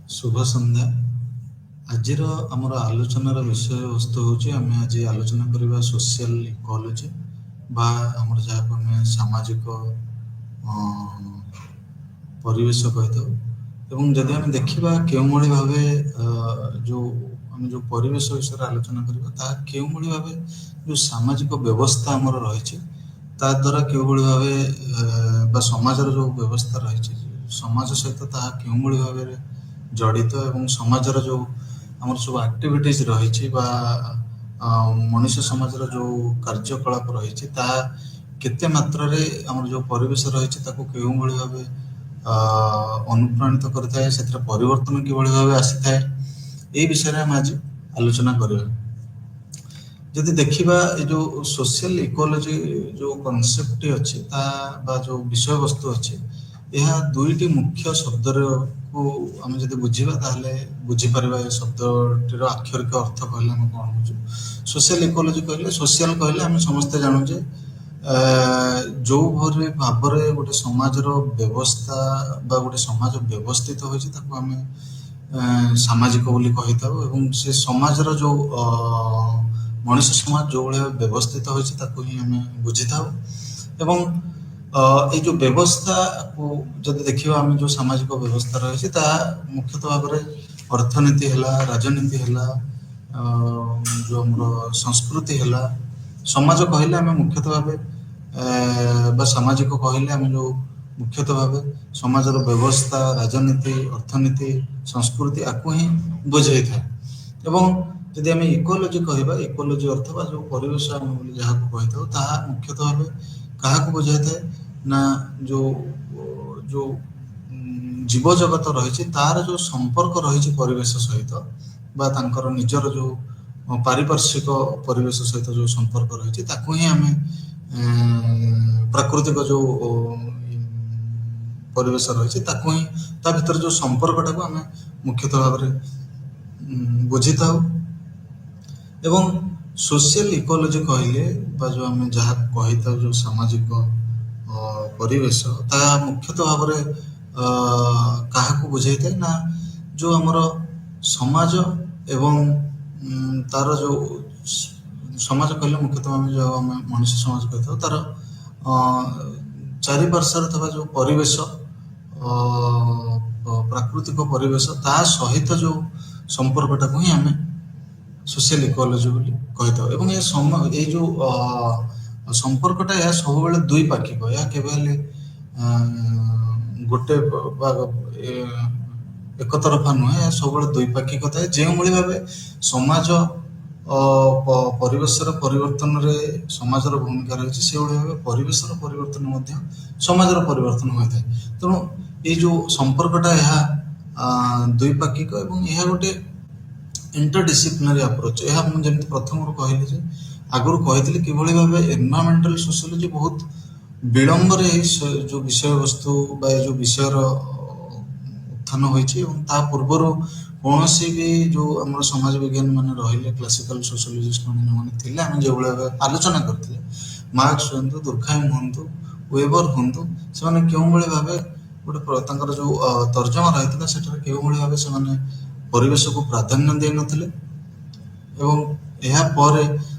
शुभ संध्या। आज आमर आलोचनार विषय वस्तु हूँ आम आज आलोचना करवा सोशल इकोलॉजी बा आमर जहाँ आम सामाजिक परिवेश कही जदि आम देखा क्यों भाव जो आम जो परिवेश विषय आलोचना करवा क्यों भाव जो सामाजिक व्यवस्था आमर रही द्वारा क्यों भाव समाजर जो व्यवस्था रही समाज सहित क्यों भाव जड़ित एवं समाजर जो आमर सब एक्टिविटीज रही मनुष्य समाजर जो कार्यकलाप रही केते मात्रा रे आमर जो परिवेश रही क्यों भाव अनुप्राणित करता से परिवर्तन किभली भाव आसी था ये विषय में हम आज आलोचना करवा। जदि देखिबा जो सोशल इकोलॉजी जो कॉन्सेप्ट अच्छी जो विषय वस्तु अच्छी यह दुईटी मुख्य शब्द को आम जब बुझा बुझीपर शब्दटीर आक्षरिक अर्थ कहले आम कौन बुझू। सोशल इकोलॉजी कहले सोशल कहले आम समस्ते जानूचे जो भरी भाव गोटे समाजर व्यवस्था बा गोटे समाज व्यवस्थित होइछि ताको आम सामाजिक बोली कही था से समाजर जो मनुष्य समाज जो भाया व्यवस्थित होइछि ताको ही आम बुझी था ये जो व्यवस्था को जब देखा आम जो सामाजिक व्यवस्था रही मुख्यतः भाव में अर्थनीति है राजनीति है जो आम संस्कृति है समाज कहले आम मुख्यतः भाव सामाजिक कहले आम जो मुख्यतः भाव समाजर व्यवस्था राजनीति अर्थनीति संस्कृति आपको ही बुझे था। जदि आम इकोलॉजी कहवा इकोलॉजी अर्थ जो परिवेश आम जहाँ कही था मुख्यतः भाव क्या बुझाई था ना जो जो जीव जगत रही तार जो संपर्क रही परिवेश सहित बा तांकर निजर जो पारिपार्श्विक परिवेश सहित जो संपर्क रही ही आम प्राकृतिक जो परिवेश रही ही भीतर जो संपर्क टाक आम मुख्यतः भाव में बुझी था। सोशल इकोलॉजी कहले जो आम जहाँ कही था जो सामाजिक परिवेश ता मुख्यतः भाव में क्या बुझाई था ना जो आमर समाज एवं तार जो समाज कहले मुख्यतः आम जो आम मनुष्य समाज कही तार चारिपार्श्वर था जो परिवेश प्राकृतिक परिवेश ता सहित जो संपर्क टाक ही आम सोशल इकोलॉजी कही था। ये जो संपर्कटा यह सब दुई पाक्षिक या केवल गोटे एक तरफा नुहे सब द्विपाक्षिक था जो भाव समाज परिवेश परिवर्तन रे समाजर भूमिका रही से भाव परिवेश परिवर्तन समाजर परिवर्तन होता है। तेणु ये जो संपर्कटा यह द्विपाक्षिक यह गोटे इंटरडिसिप्लिनरी अप्रोच यह मुझे प्रथम कहली आगुरी कही कि भाव एनवायरमेंटल सोशियोलॉजी बहुत विलंब जो विषय वस्तु जो विषय उत्थान होती पूर्वर कौन भी जो आम समाज विज्ञान मान रही क्लासिकल सोशियोलॉजिस्ट मैंने आम जो भाव आलोचना करते मार्क्स हूँ दुर्खाइम हूँ वेबर हूँ से क्यों भाव गोटे जो तर्जमा रही है क्यों भाव से परिवेश को प्राधान्य दे नथिले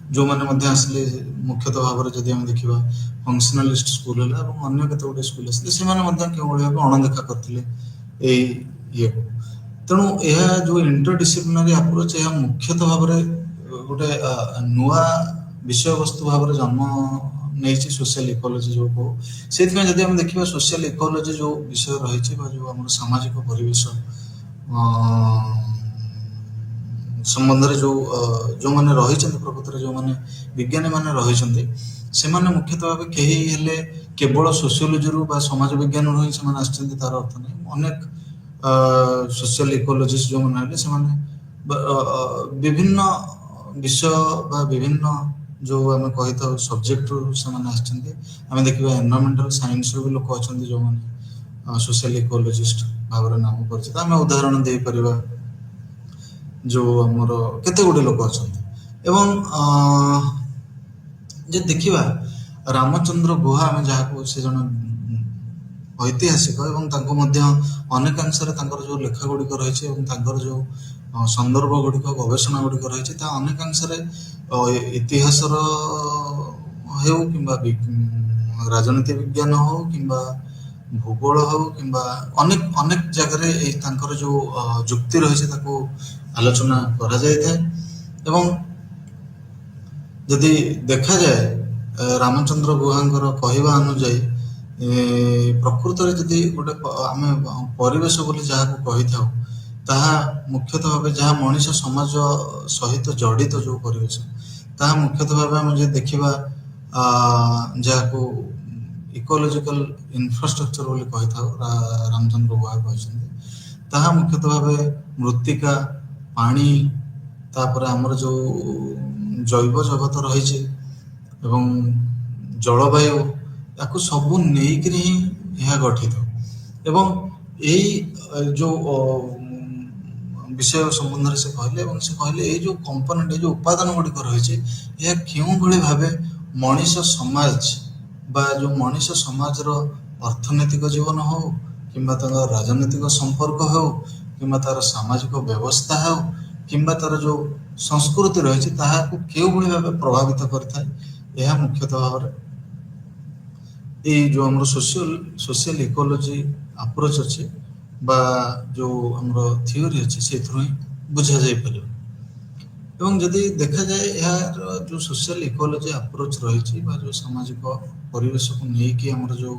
जो मैंने आसिले मुख्यतः भाव में जब देखा फंक्शनालिस्ट स्कूल है अन्य केते स्कूल आसिले से क्यों भाव अणदेखा करते ये तेणु यह जो इंटरडिसिप्लिनरी अप्रोच यह मुख्यतः भाव में गोटे नुआ विषय वस्तु भाव में जन्म नहीं सोशल इकोलॉजी जो कहो से जब हम देखा सोशल इकोलॉजी जो विषय रही जो आम सामाजिक परिवेश संबंध रे जो मैंने रही प्रकृत जो मैंने विज्ञानी मैंने रही से मुख्यतः भाव कहीं केवल सोशियोलॉजी बा समाज विज्ञान रू ही तार अर्थ नहीं अनेक सोशल इकोलॉजिस्ट जो मैंने से विभिन्न विषय बा विभिन्न जो आम कही था सब्जेक्ट रू से आम देखा एनवायरमेंटल साइंस भी लोक अच्छा जो मैंने सोशल इकोलॉजिस्ट भाव में नाम परिचित आम उदाहरण दे परिबा जो आमर केते गुडे लोक अच्छा जे देखिबा रामचंद्र गुहा आम जहाँ से जन ଐତିହାସିକ ଏବଂ ତାଙ୍କୁ ମଧ୍ୟ ଅନେକାଂଶରେ ତାଙ୍କର ଯେଉଁ ଲେଖା ଗୁଡ଼ିକ ରହିଛି ଏବଂ ତାଙ୍କର ଯେଉଁ ସନ୍ଦର୍ଭ ଗୁଡ଼ିକ ଗବେଷଣା ଗୁଡ଼ିକ ରହିଛି ତାହା ଅନେକାଂଶରେ ଇତିହାସର ହେଉ କିମ୍ବା ରାଜନୀତି ବିଜ୍ଞାନ ହଉ କିମ୍ବା ଭୂଗୋଳ ହଉ କିମ୍ବା ଅନେକ ଅନେକ ଜାଗାରେ ଏଇ ତାଙ୍କର ଯେଉଁ ଯୁକ୍ତି ରହିଛି ତାକୁ ଆଲୋଚନା କରାଯାଇଥାଏ। ଏବଂ ଯଦି ଦେଖାଯାଏ ରାମଚନ୍ଦ୍ର ଗୁହାଙ୍କର କହିବା ଅନୁଯାୟୀ ପ୍ରକୃତରେ ଯଦି ଗୋଟେ ଆମେ ପରିବେଶ ବୋଲି ଯାହାକୁ କହିଥାଉ ତାହା ମୁଖ୍ୟତଃ ଭାବେ ଯାହା ମଣିଷ ସମାଜ ସହିତ ଜଡ଼ିତ ଯେଉଁ ପରିବେଶ ତାହା ମୁଖ୍ୟତଃ ଭାବେ ଆମେ ଯଦି ଦେଖିବା ଯାହାକୁ ଇକୋଲୋଜିକାଲ ଇନଫ୍ରାଷ୍ଟ୍ରକ୍ଚର ବୋଲି କହିଥାଉ ରାମଚନ୍ଦ୍ର ଗୁହା କହିଛନ୍ତି ତାହା ମୁଖ୍ୟତଃ ଭାବେ ମୃତ୍ତିକା ପାଣି ତାପରେ ଆମର ଯେଉଁ ଜୈବ ଜଗତ ରହିଛି ଏବଂ ଜଳବାୟୁ ୟାକୁ ସବୁ ନେଇକରି ହିଁ ଏହା ଗଠିତ ଏବଂ ଏଇ ଯେଉଁ ବିଷୟ ସମ୍ବନ୍ଧରେ ସେ କହିଲେ ଏବଂ ସେ କହିଲେ ଏଇ ଯେଉଁ କମ୍ପୋନେଣ୍ଟ ଏଇ ଯେଉଁ ଉପାଦାନ ଗୁଡ଼ିକ ରହିଛି ଏହା କେଉଁଭଳି ଭାବେ ମଣିଷ ସମାଜ ବା ଯେଉଁ ମଣିଷ ସମାଜର ଅର୍ଥନୈତିକ ଜୀବନ ହଉ କିମ୍ବା ତାର ରାଜନୈତିକ ସମ୍ପର୍କ ହେଉ କିମ୍ବା ତାର ସାମାଜିକ ବ୍ୟବସ୍ଥା ହେଉ କିମ୍ବା ତାର ଯେଉଁ ସଂସ୍କୃତି ରହିଛି ତାହାକୁ କେଉଁଭଳି ଭାବେ ପ୍ରଭାବିତ କରିଥାଏ ଏହା ମୁଖ୍ୟତଃ ଭାବରେ ଏଇ ଯେଉଁ ଆମର ସୋସିଆଲ ଇକୋଲୋଜି ଆପ୍ରୋଚ୍ ଅଛି ବା ଯେଉଁ ଆମର ଥିଓରି ଅଛି ସେଇଥିରୁ ହିଁ ବୁଝାଯାଇପାରିବ। ଏବଂ ଯଦି ଦେଖାଯାଏ ଏହାର ଯେଉଁ ସୋସିଆଲ ଇକୋଲୋଜି ଆପ୍ରୋଚ୍ ରହିଛି ବା ଯେଉଁ ସାମାଜିକ ପରିବେଶକୁ ନେଇକି ଆମର ଯେଉଁ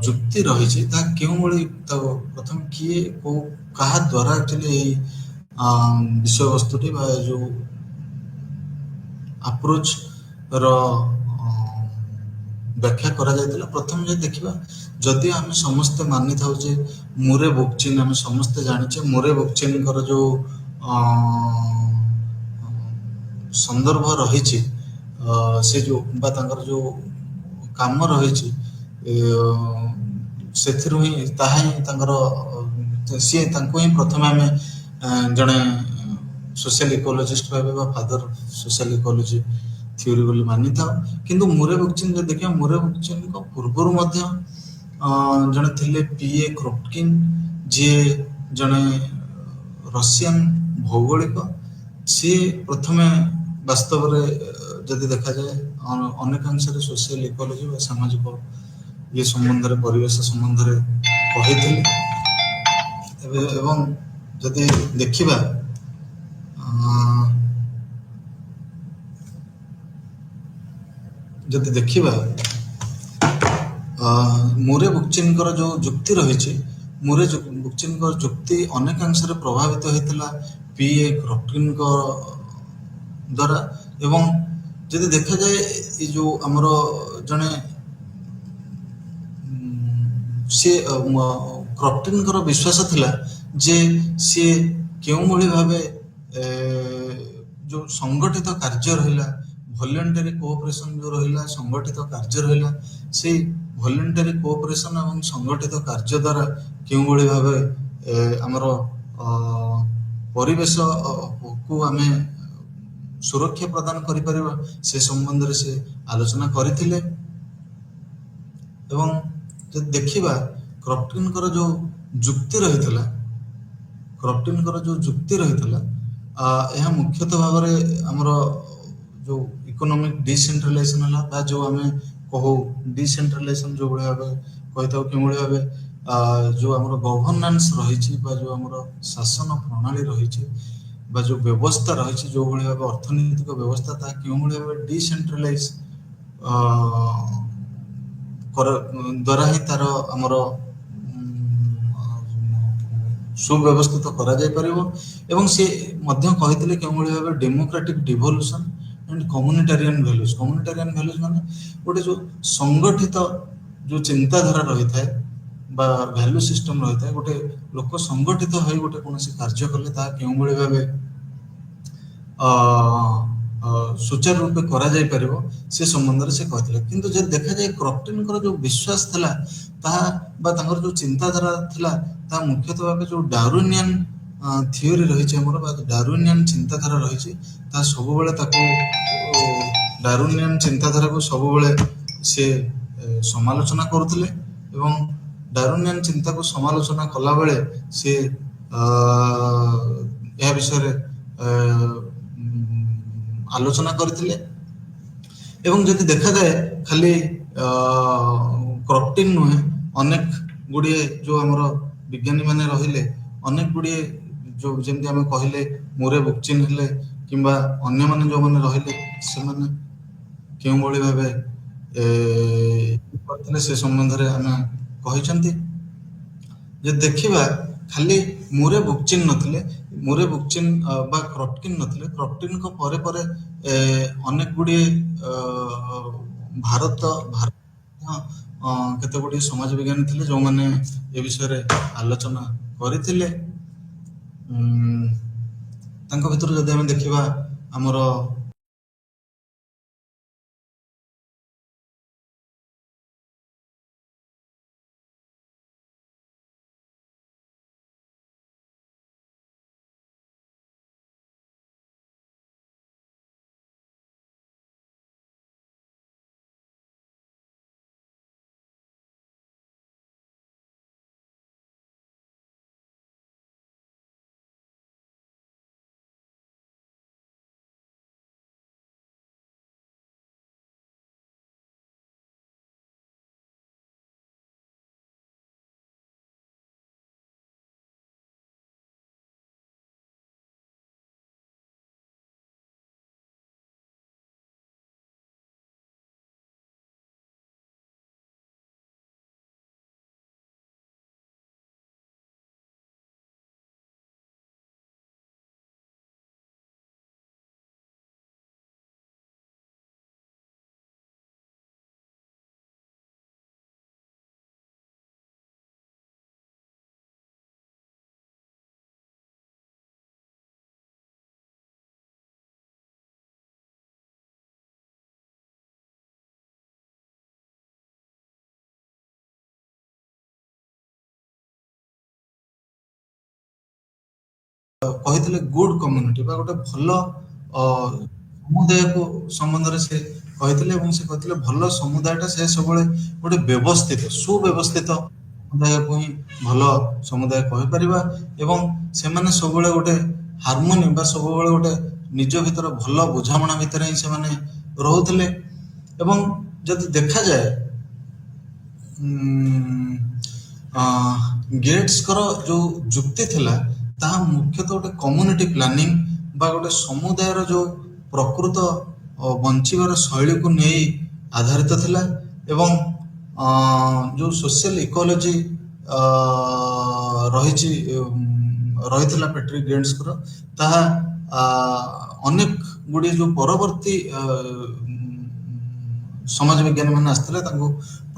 ଯୁକ୍ତି ରହିଛି ତାହା କେଉଁଭଳି ତାକୁ ପ୍ରଥମେ କିଏ କେଉଁ କାହା ଦ୍ୱାରା ଆକ୍ଚୁଆଲି ଏଇ ବିଷୟବସ୍ତୁଟି ବା ଯେଉଁ ଆପ୍ରୋଚ୍ର ବ୍ୟାଖ୍ୟା କରାଯାଇଥିଲା। ପ୍ରଥମେ ଯଦି ଦେଖିବା ଯଦି ଆମେ ସମସ୍ତେ ମାନିଥାଉ ଯେ ମୁରେ ବୋକଚିନ୍ ଆମେ ସମସ୍ତେ ଜାଣିଛେ ମୁରେ ବୋକଚିନ୍ଙ୍କର ଯେଉଁ ସନ୍ଦର୍ଭ ରହିଛି ସେ ଯେଉଁ ବା ତାଙ୍କର ଯେଉଁ କାମ ରହିଛି ସେଥିରୁ ହିଁ ତାହା ହିଁ ତାଙ୍କର ସିଏ ତାଙ୍କୁ ହିଁ ପ୍ରଥମେ ଆମେ ଜଣେ ସୋସିଆଲ ଇକୋଲୋଜିଷ୍ଟ ଭାବେ ବା ଫାଦର ସୋସିଆଲ ଇକୋଲୋଜି ଥିଓରି ବୋଲି ମାନିଥାଉ। କିନ୍ତୁ ମୁରେ ବୋକଚିନ୍ ଯଦି ଦେଖିବା ମୁରେ ବୋକଚିନ୍ଙ୍କ ପୂର୍ବରୁ ମଧ୍ୟ ଜଣେ ଥିଲେ P.A. କ୍ରୋପକିନ୍ ଯିଏ ଜଣେ ରଷିଆନ ଭୌଗୋଳିକ ସିଏ ପ୍ରଥମେ ବାସ୍ତବରେ ଯଦି ଦେଖାଯାଏ ଅନେକାଂଶରେ ସୋସିଆଲ ଇକୋଲୋଜି ବା ସାମାଜିକ ଇଏ ସମ୍ବନ୍ଧରେ ପରିବେଶ ସମ୍ବନ୍ଧରେ କହିଥିଲେ ଏବଂ ଯଦି ଦେଖିବା ମୁରେ ବୋକଚିନ୍ଙ୍କର ଯେଉଁ ଯୁକ୍ତି ରହିଛି ମୁରେ ବୋକଚିନ୍ଙ୍କର ଯୁକ୍ତି ଅନେକାଂଶରେ ପ୍ରଭାବିତ ହୋଇଥିଲା P.A. କ୍ରୋପକିନ୍ଙ୍କ ଦ୍ୱାରା ଏବଂ ଯଦି ଦେଖାଯାଏ ଏ ଯେଉଁ ଆମର ଜଣେ ସିଏ କ୍ରୋପକିନ୍ଙ୍କର ବିଶ୍ୱାସ ଥିଲା ଯେ ସିଏ କେଉଁଭଳି ଭାବେ ଯେଉଁ ସଂଗଠିତ କାର୍ଯ୍ୟ ରହିଲା ଭଲ୍ୟୁଣ୍ଟାରୀ କୋଅପରେସନ୍ ଯେଉଁ ରହିଲା ସଂଗଠିତ କାର୍ଯ୍ୟ ରହିଲା ସେଇ ଭଲ୍ୟୁଣ୍ଟାରୀ କୋଅପରେସନ୍ ଏବଂ ସଂଗଠିତ କାର୍ଯ୍ୟ ଦ୍ୱାରା କେଉଁଭଳି ଭାବେ ଆମର ପରିବେଶକୁ ଆମେ ସୁରକ୍ଷା ପ୍ରଦାନ କରିପାରିବା ସେ ସମ୍ବନ୍ଧରେ ସେ ଆଲୋଚନା କରିଥିଲେ। ଏବଂ ଯଦି ଦେଖିବା କ୍ରୋପକିନ୍ଙ୍କର ଯେଉଁ ଯୁକ୍ତି ରହିଥିଲା ଏହା ମୁଖ୍ୟତଃ ଭାବରେ ଆମର ଯେଉଁ ଇକୋନୋମିକ ଡିସେଣ୍ଟ୍ରାଲାଇଜେସନ୍ ହେଲା ବା ଯେଉଁ ଆମେ କହୁ ଡିସେଣ୍ଟ୍ରାଲାଇଜେସନ୍ ଯେଉଁଭଳି ଭାବେ କହିଥାଉ କେଉଁଭଳି ଭାବେ ଯେଉଁ ଆମର ଗଭର୍ଣ୍ଣାନ୍ସ ରହିଛି ବା ଯେଉଁ ଆମର ଶାସନ ପ୍ରଣାଳୀ ରହିଛି ବା ଯେଉଁ ବ୍ୟବସ୍ଥା ରହିଛି ଯେଉଁଭଳି ଭାବେ ଅର୍ଥନୈତିକ ବ୍ୟବସ୍ଥା ତାହା କେଉଁଭଳି ଭାବେ ଡିସେଣ୍ଟ୍ରାଲାଇଜ ଦ୍ୱାରା ହିଁ ତାର ଆମର ସୁବ୍ୟବସ୍ଥିତ କରାଯାଇପାରିବ ଏବଂ ସେ ମଧ୍ୟ କହିଥିଲେ କେଉଁଭଳି ଭାବେ ଡେମୋକ୍ରାଟିକ୍ ଡିଭଲ୍ୟୁସନ୍ ଆଣ୍ଡ କମ୍ୟୁନିଟାରିଆନ୍ ଭ୍ୟାଲୁଜ୍ ମାନେ ଗୋଟେ ଯେଉଁ ସଂଗଠିତ ଯେଉଁ ଚିନ୍ତାଧାରା ରହିଥାଏ ବା ଭ୍ୟାଲୁ ସିଷ୍ଟମ ରହିଥାଏ ଗୋଟେ ଲୋକ ସଂଗଠିତ ହୋଇ ଗୋଟେ କୌଣସି କାର୍ଯ୍ୟ କଲେ ତାହା କେଉଁଭଳି ଭାବେ ସୁଚାରୁ ରୂପେ କରାଯାଇପାରିବ ସେ ସମ୍ବନ୍ଧରେ ସେ କହିଥିଲେ। କିନ୍ତୁ ଯଦି ଦେଖାଯାଏ କ୍ରୋପକିନ୍ଙ୍କର ଯେଉଁ ବିଶ୍ୱାସ ଥିଲା ତାହା ବା ତାଙ୍କର ଯେଉଁ ଚିନ୍ତାଧାରା ଥିଲା ତାହା ମୁଖ୍ୟତଃ ଭାବେ ଯେଉଁ ଡାରୱିନିଆନ ଥିଓରି ରହିଛି ଆମର ବା ଡାରୱିନିଆନ ଚିନ୍ତାଧାରା ରହିଛି ତାହା ସବୁବେଳେ ତାକୁ ଡାରୱିନିଆନ ଚିନ୍ତାଧାରାକୁ ସବୁବେଳେ ସେ ସମାଲୋଚନା କରୁଥିଲେ ଏବଂ ଡାର୍ୱିନିଆନ ଚିନ୍ତାକୁ ସମାଲୋଚନା କଲାବେଳେ ସେ ଏହା ବିଷୟରେ ଆଲୋଚନା କରିଥିଲେ। ଏବଂ ଯଦି ଦେଖାଯାଏ ଖାଲି କ୍ରପଟିନ୍ ନୁହେଁ, ଅନେକ ଗୁଡ଼ିଏ ଯେଉଁ ଆମର ବିଜ୍ଞାନୀ ମାନେ ରହିଲେ, ଅନେକ ଗୁଡ଼ିଏ ଯେଉଁ ଯେମିତି ଆମେ କହିଲେ ମୁରେ ବୁକଚିନ୍ ହେଲେ କିମ୍ବା ଅନ୍ୟମାନେ ଯେଉଁମାନେ ରହିଲେ ସେମାନେ କେଉଁଭଳି ଭାବେ କରିଥିଲେ ସେ ସମ୍ବନ୍ଧରେ ଆମେ କହିଛନ୍ତି। ଯଦି ଦେଖିବା ଖାଲି ମୁରେ ବୁକଚିନ୍ ନଥିଲେ, ମୁରେ ବୁକଚିନ୍ ବା କ୍ରପକିନ୍ ନଥିଲେ, କ୍ରପଟିନ୍ଙ୍କ ପରେ ପରେ ଅନେକ ଗୁଡ଼ିଏ ଭାରତ କେତେ ଗୁଡ଼ିଏ ସମାଜ ବିଜ୍ଞାନୀ ଥିଲେ ଯେଉଁମାନେ ଏ ବିଷୟରେ ଆଲୋଚନା କରିଥିଲେ। ତାଙ୍କ ଭିତରୁ ଯଦି ଆମେ ଦେଖିବା ଆମର କହିଥିଲେ ଗୁଡ୍ କମ୍ୟୁନିଟି ବା ଗୋଟେ ଭଲ ସମୁଦାୟକୁ ସମ୍ବନ୍ଧରେ ସେ କହିଥିଲେ ଏବଂ ସେ କହିଥିଲେ ଭଲ ସମୁଦାୟଟା ସେ ସବୁବେଳେ ଗୋଟେ ବ୍ୟବସ୍ଥିତ ସୁବ୍ୟବସ୍ଥିତ ସମୁଦାୟକୁ ହିଁ ଭଲ ସମୁଦାୟ କହିପାରିବା ଏବଂ ସେମାନେ ସବୁବେଳେ ଗୋଟେ ହାରମୋନି ବା ସବୁବେଳେ ଗୋଟେ ନିଜ ଭିତରେ ଭଲ ବୁଝାମଣା ଭିତରେ ହିଁ ସେମାନେ ରହୁଥିଲେ। ଏବଂ ଯଦି ଦେଖାଯାଏ ଗେଟ୍ସଙ୍କର ଯେଉଁ ଯୁକ୍ତି ଥିଲା ତାହା ମୁଖ୍ୟତଃ ଗୋଟେ କମ୍ୟୁନିଟି ପ୍ଲାନିଂ ବା ଗୋଟେ ସମୁଦାୟର ଯେଉଁ ପ୍ରକୃତ ବଞ୍ଚିବାର ଶୈଳୀକୁ ନେଇ ଆଧାରିତ ଥିଲା ଏବଂ ଯେଉଁ ସୋସିଆଲ ଇକୋଲୋଜି ରହିଥିଲା ପେଟ୍ରିକ୍ ଗେଟ୍ସଙ୍କର, ତାହା ଅନେକ ଗୁଡ଼ିଏ ଯେଉଁ ପରବର୍ତ୍ତୀ ସମାଜ ବିଜ୍ଞାନୀ ମାନେ ଆସିଥିଲେ ତାଙ୍କୁ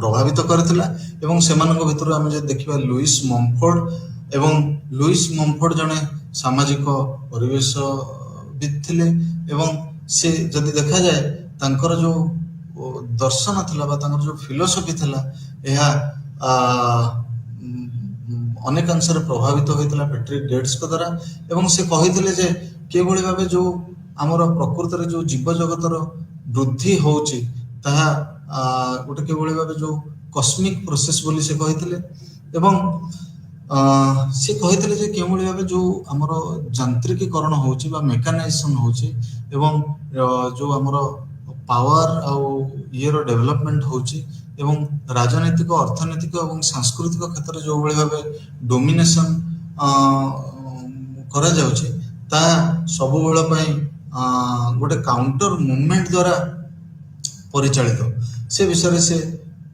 ପ୍ରଭାବିତ କରିଥିଲା। ଏବଂ ସେମାନଙ୍କ ଭିତରୁ ଆମେ ଯଦି ଦେଖିବା ଲୁଇସ୍ ମମ୍ଫୋର୍ଡ, ଏବଂ ଲୁଇସ୍ ମମ୍ଫୋର୍ଡ ଜଣେ ସାମାଜିକ ପରିବେଶବିତ୍ ଥିଲେ ଏବଂ ସେ ଯଦି ଦେଖାଯାଏ ତାଙ୍କର ଯେଉଁ ଦର୍ଶନ ଥିଲା ବା ତାଙ୍କର ଯେଉଁ ଫିଲୋସଫି ଥିଲା ଏହା ଅନେକାଂଶରେ ପ୍ରଭାବିତ ହୋଇଥିଲା ପେଟ୍ରିକ୍ ଗେଟ୍ସଙ୍କ ଦ୍ୱାରା। ଏବଂ ସେ କହିଥିଲେ ଯେ କିଭଳି ଭାବେ ଯେଉଁ ଆମର ପ୍ରକୃତରେ ଯେଉଁ ଜୀବଜଗତର ବୃଦ୍ଧି ହେଉଛି ତାହା ଗୋଟେ କିଭଳି ଭାବେ ଯେଉଁ କସ୍ମିକ୍ ପ୍ରୋସେସ୍ ବୋଲି ସେ କହିଥିଲେ। ଏବଂ ସେ କହିଥିଲେ ଯେ କେଉଁଭଳି ଭାବେ ଯେଉଁ ଆମର ଯାନ୍ତ୍ରିକୀକରଣ ହେଉଛି ବା ମେକାନାଇଜେସନ୍ ହେଉଛି ଏବଂ ଯେଉଁ ଆମର ପାୱାର ଆଉ ଇଏର ଡେଭଲପମେଣ୍ଟ ହେଉଛି ଏବଂ ରାଜନୈତିକ, ଅର୍ଥନୈତିକ ଏବଂ ସାଂସ୍କୃତିକ କ୍ଷେତ୍ରରେ ଯେଉଁଭଳି ଭାବେ ଡୋମିନେସନ୍ କରାଯାଉଛି ତାହା ସବୁବେଳ ପାଇଁ ଗୋଟେ କାଉଣ୍ଟର ମୁଭମେଣ୍ଟ ଦ୍ୱାରା ପରିଚାଳିତ, ସେ ବିଷୟରେ ସେ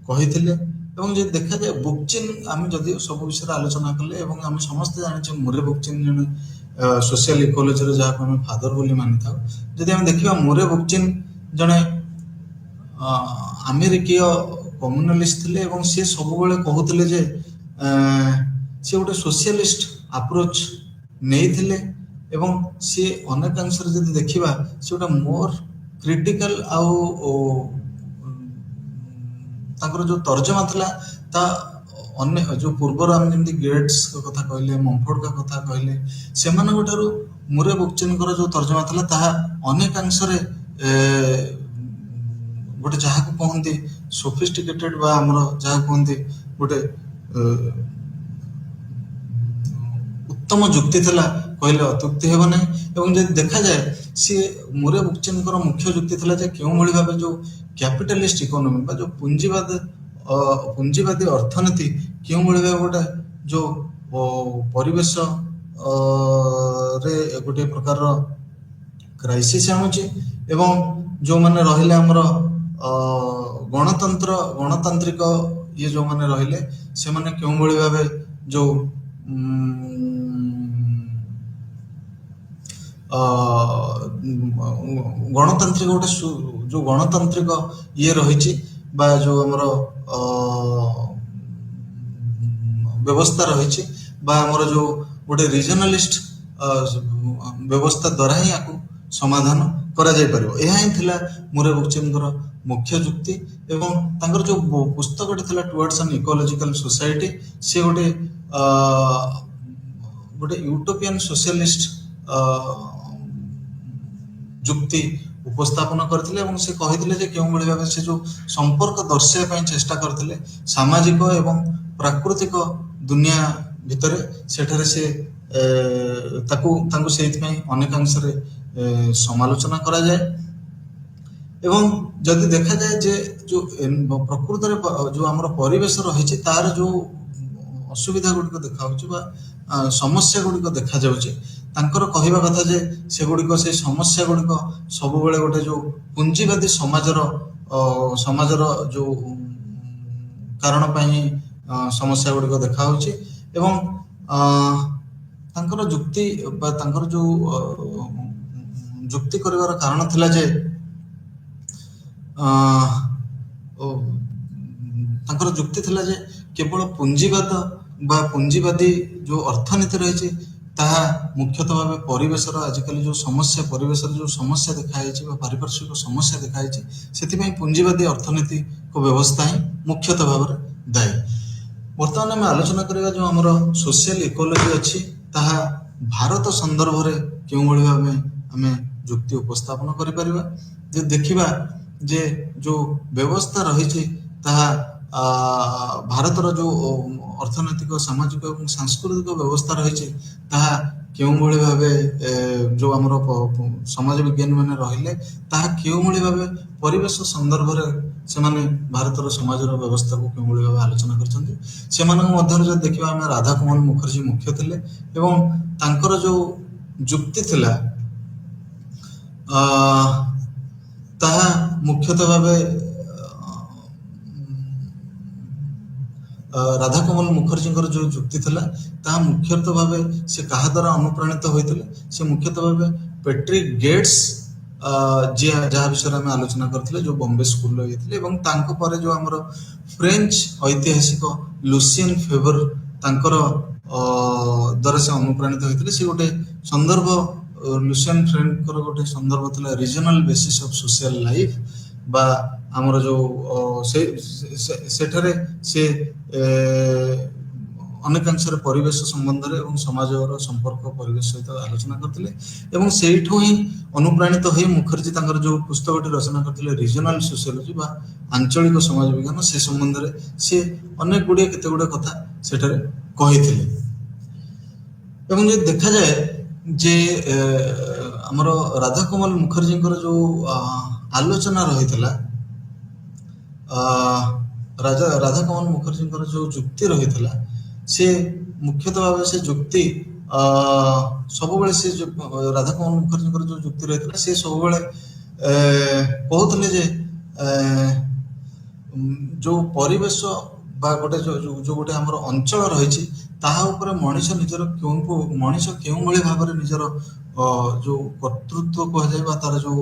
କହିଥିଲେ। ଏବଂ ଯଦି ଦେଖାଯାଏ ବୁକଚିନ୍, ଆମେ ଯଦି ସବୁ ବିଷୟରେ ଆଲୋଚନା କଲେ ଏବଂ ଆମେ ସମସ୍ତେ ଜାଣିଛେ ମୁରେ ବୁକଚିନ୍ ଜଣେ ସୋସିଆଲ ଇକୋଲୋଜିର ଯାହାକୁ ଆମେ ଫାଦର ବୋଲି ମାନିଥାଉ। ଯଦି ଆମେ ଦେଖିବା ମୁରେ ବୁକଚିନ୍ ଜଣେ ଆମେରିକୀୟ କମ୍ୟୁନାଲିଷ୍ଟ ଥିଲେ ଏବଂ ସେ ସବୁବେଳେ କହୁଥିଲେ ଯେ ସେ ଗୋଟେ ସୋସିଆଲିଷ୍ଟ ଆପ୍ରୋଚ୍ ନେଇଥିଲେ ଏବଂ ସିଏ ଅନେକାଂଶରେ ଯଦି ଦେଖିବା ସେ ଗୋଟେ ମୋର କ୍ରିଟିକାଲ ଆଉ ତାଙ୍କର ଯେଉଁ ତର୍ଜମା ଥିଲା ତା ଅନ୍ୟ ଯେଉଁ ପୂର୍ବରୁ ଆମେ ଯେମିତି ଗେଟ୍ସଙ୍କ କଥା କହିଲେ, ମମ୍ଫୋର୍ଡଙ୍କ କଥା କହିଲେ, ସେମାନଙ୍କ ଠାରୁ ମୁରେ ବୁକଚିନ୍ଙ୍କର ଯେଉଁ ତର୍ଜମା ଥିଲା ତାହା ଅନେକାଂଶରେ ଗୋଟେ ଯାହାକୁ କୁହନ୍ତି ସୋଫିଷ୍ଟିକେଟେଡ୍ ବା ଆମର ଯାହା କୁହନ୍ତି गोटे उत्तम जुक्ति थिला कहले अत्युक्ति हेब नहीं। एवं जब देखा जाए सी मुरे बुकचंद मुख्य जुक्ति थिला जे केउ भली भाबे जो कैपिटलिस्ट इकोनॉमी बा जो पुंजीवादी अर्थनीति केउ भली भाबे गोटे जो परिवेश रे गोटे प्रकार क्राइसिस आनुची एवं जो माने रहिले हमर गणतांत्रिक ये जो माने रहिले से माने केउ भली भाबे जो गणतांत्रिक गोटे जो गणतांत्रिक ये रही जो आमर व्यवस्था रही आमर जो गोटे रीजनलिस्ट व्यवस्था द्वारा ही आपको समाधान करा जाय परिबो। यह ही थिला मुरे बुकचंदर मुख्य जुक्ति एवं तांकर जो पुस्तक थिला टुवर्ड्स एन इकोलॉजिकल सोसाइटी से गोटे गोटे यूटोपियन सोशलिस्ट जुक्ति उपस्थापन करथिले एवं से कहिथिले जे केउ भली भाबे से जो संपर्क दर्शाय पई चेष्टा करथिले सामाजिक एवं प्राकृतिक दुनिया भितरे सेठारे से तांको सेति पई अनेकांश रे समालोचना करा जाए। एवं जदि देखा जाए जे जो प्रकृत रे जो हमर परिवेश रही तार जो असुविधा गुड़िक देखा समस्या गुड़िक देखा जाउची तांकर कहिबा कथा जे से गुड़िक से समस्या गुड़िक सब बेले गोटे जो पुंजीवादी समाजर जो कारण पई समस्या गुड़िक देखा होची एवं तांकर जुक्ति बा तांकर जो जुक्ति करिवार कारण थिला जे तांकर जुक्ति थिला जे केवल पुंजीवाद बा पुंजीवादी जो अर्थनीति रही ताहा मुख्यतः भाव परिवेश आजिकल जो समस्या परिवेश जो समस्या देखाई पारिपार्श्विक समस्या देखाई से पुंजीवादी अर्थनीति को व्यवस्था ही मुख्यतः भाव दायी। बर्तमान आम आलोचना करवा जो आमर सोशल इकोलॉजी अच्छी ताहा भारत संदर्भ रे केउ भली भाबे आमे जुक्ति उपस्थापन करि परिबा जे देखिबा जे जो व्यवस्था रही ताहा भारतर जो अर्थनैतिक सामाजिक और सांस्कृतिक व्यवस्था रही ताहा केउ भली भाबे जो हमर समाज विज्ञानी माने रहिले ताहा केउ भली भाबे परिवेश संदर्भ रे से माने भारतर समाजर व्यवस्था को केउ भली भाबे आलोचना करछन्ती। सेमानक मध्यरे जे देखिबा हम राधाकुमार मुखर्जी मुख्य थिले एवं तांकर जो जुक्ति थिला ताहा मुख्यतः भाबे राधाकमल मुखर्जी जो जुक्ति थिला ताहा मुख्यतः भाबे से कहा द्वारा अनुप्राणित होइतिले से मुख्यतः भाबे पैट्रिक गेट्स जे जहाँ विषय में आलोचना करथिले जो बॉम्बे स्कूल होइतिले एवं तांको परे जो हमर फ्रेंच ऐतिहासिक लुसियन फेवर तांकर द्वारा से अनुप्राणित होइतिले से गोटे संदर्भ लुसियन फ्रेंकर गोटे संदर्भ थिला regional basis of social life बा हमर जो सेठरे से अनेकांश परिवेश संबंध रे एवं समाजर संपर्क परिवेश सहित आलोचना करथिले एवं सेठो ही अनुप्राणित होई मुखर्जी तांकर जो पुस्तकटी रचना करथिले रीजनल सोशियोलॉजी बा आंचलिक समाज विज्ञान से संबंध रे से अनेक गुडे केते गुडे कथा सेठरे कहिथिले। एवं जे देखा जाए जे हमर राधाकमल मुखर्जी जो आलोचना रही राधाकमल मुखर्जी जो जुक्ति रही से मुख्यतः भाव से जुक्ति सब से राधाकमल मुखर्जी जो जुक्ति रही से सब कहते जे जो परिवेश बा गोटे जो गोटे हमर अंचल रही ताहा ऊपर मनीष निजर मनीष केउ भली भाव निजर जो कर्तृत्व कह जाए तार जो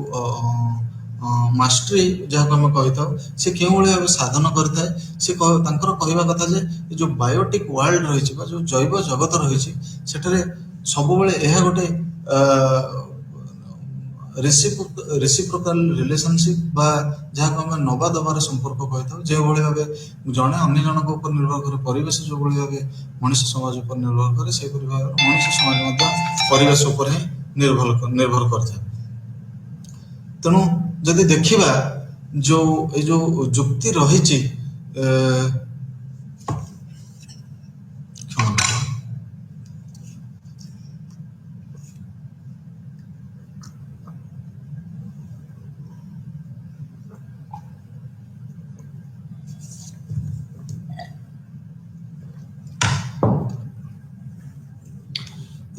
मास्टरी जहाँ को आम कही से क्यों भाव साधन करता है से कहवा कथा जे जो बायोटिक वर्ल्ड रही जो जैव जगत रही सब यह गोटे रेसिप्रोकल रिलेशनशिप बा जहाँ को आम नवा दबार संपर्क कही जो भाव जड़े अन्य जनक ऊपर निर्भर करे परिवेश जो भाव मनुष्य समाज ऊपर निर्भर करे से भाव मनुष्य समाज परिवेश उपर ही निर्भर करता है। तेणु जदि देखिबा जो जुक्ति रही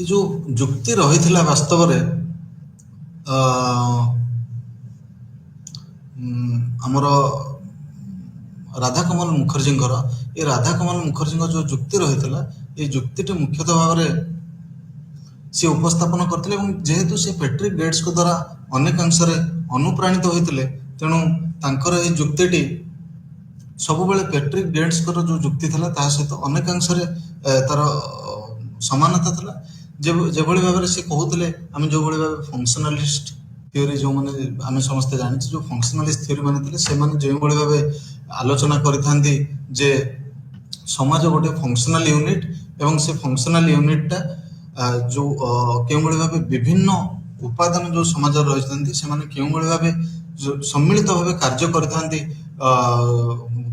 ଏ ଯୋଉ ଯୁକ୍ତି ରହିଥିଲା ବାସ୍ତବରେ ଅ, ଆମର ରାଧାକମଲ ମୁଖର୍ଜୀଙ୍କର, ଏ ରାଧାକମଲ ମୁଖର୍ଜୀଙ୍କ ଯୋଉ ଯୁକ୍ତି ରହିଥିଲା, ଏ ଯୁକ୍ତିଟି ମୁଖ୍ୟତଃ ଭାବରେ ସେ ଉପସ୍ଥାପନ କରିଥିଲେ ଏବଂ ଯେହେତୁ ସେ ପ୍ୟାଟ୍ରିକ୍ ଗେଟ୍ସଙ୍କ ଦ୍ୱାରା ଅନେକାଂଶରେ ଅନୁପ୍ରାଣିତ ହୋଇଥିଲେ, ତେଣୁ ତାଙ୍କର ଏହି ଯୁକ୍ତିଟି ସବୁବେଳେ ପ୍ୟାଟ୍ରିକ୍ ଗେଟ୍ସଙ୍କର ଯୋଉ ଯୁକ୍ତି ଥିଲା ତାହା ସହିତ ଅନେକାଂଶରେ ତାର ସମାନତା ଥିଲା। ଯେଭଳି ଭାବରେ ସେ କହୁଥିଲେ, ଆମେ ଯୋଉଭଳି ଭାବେ ଫଙ୍କସନାଲିଷ୍ଟ ଥିଓରି, ଯୋଉମାନେ ଆମେ ସମସ୍ତେ ଜାଣିଛୁ ଯୋଉ ଫଙ୍କସନାଲିଷ୍ଟ ଥିଓରି ମାନେ ଥିଲେ, ସେମାନେ ଯେଉଁଭଳି ଭାବେ ଆଲୋଚନା କରିଥାନ୍ତି ଯେ ସମାଜ ଗୋଟେ ଫଙ୍କସନାଲ ୟୁନିଟ୍ ଏବଂ ସେ ଫଙ୍କସନାଲ ୟୁନିଟଟା ଯୋଉ କେଉଁଭଳି ଭାବେ ବିଭିନ୍ନ ଉପାଦାନ ଯୋଉ ସମାଜରେ ରହିଥାନ୍ତି ସେମାନେ କେଉଁଭଳି ଭାବେ ସମ୍ମିଳିତ ଭାବେ କାର୍ଯ୍ୟ କରିଥାନ୍ତି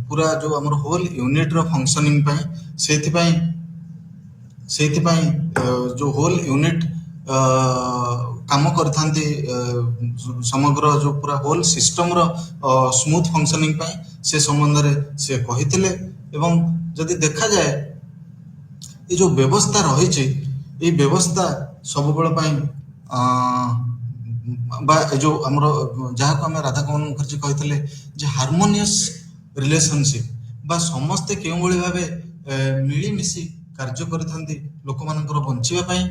ପୁରା ଯୋଉ ଆମର ହୋଲ ୟୁନିଟର ଫଙ୍କସନିଂ ପାଇଁ। ସେଇଥିପାଇଁ ଯୋଉ ହୋଲ ୟୁନିଟ କାମ କରିଥାନ୍ତି ସମଗ୍ର ଯୋଉ ପୁରା ହୋଲ ସିଷ୍ଟମର ସ୍ମୁଥ ଫଙ୍କସନିଂ ପାଇଁ, ସେ ସମ୍ବନ୍ଧରେ ସେ କହିଥିଲେ। ଏବଂ ଯଦି ଦେଖାଯାଏ ଏ ଯୋଉ ବ୍ୟବସ୍ଥା ରହିଛି, ଏଇ ବ୍ୟବସ୍ଥା ସବୁବେଳ ପାଇଁ ବା ଏ ଯୋଉ ଆମର ଯାହାକୁ ଆମେ ରାଧାକମଲ ମୁଖର୍ଜୀ କହିଥିଲେ ଯେ ହାରମୋନିୟସ୍ ରିଲେସନସିପ, ବା ସମସ୍ତେ କେଉଁଭଳି ଭାବେ ମିଳିମିଶି କାର୍ଯ୍ୟ କରିଥାନ୍ତି ଲୋକମାନଙ୍କର ବଞ୍ଚିବା ପାଇଁ,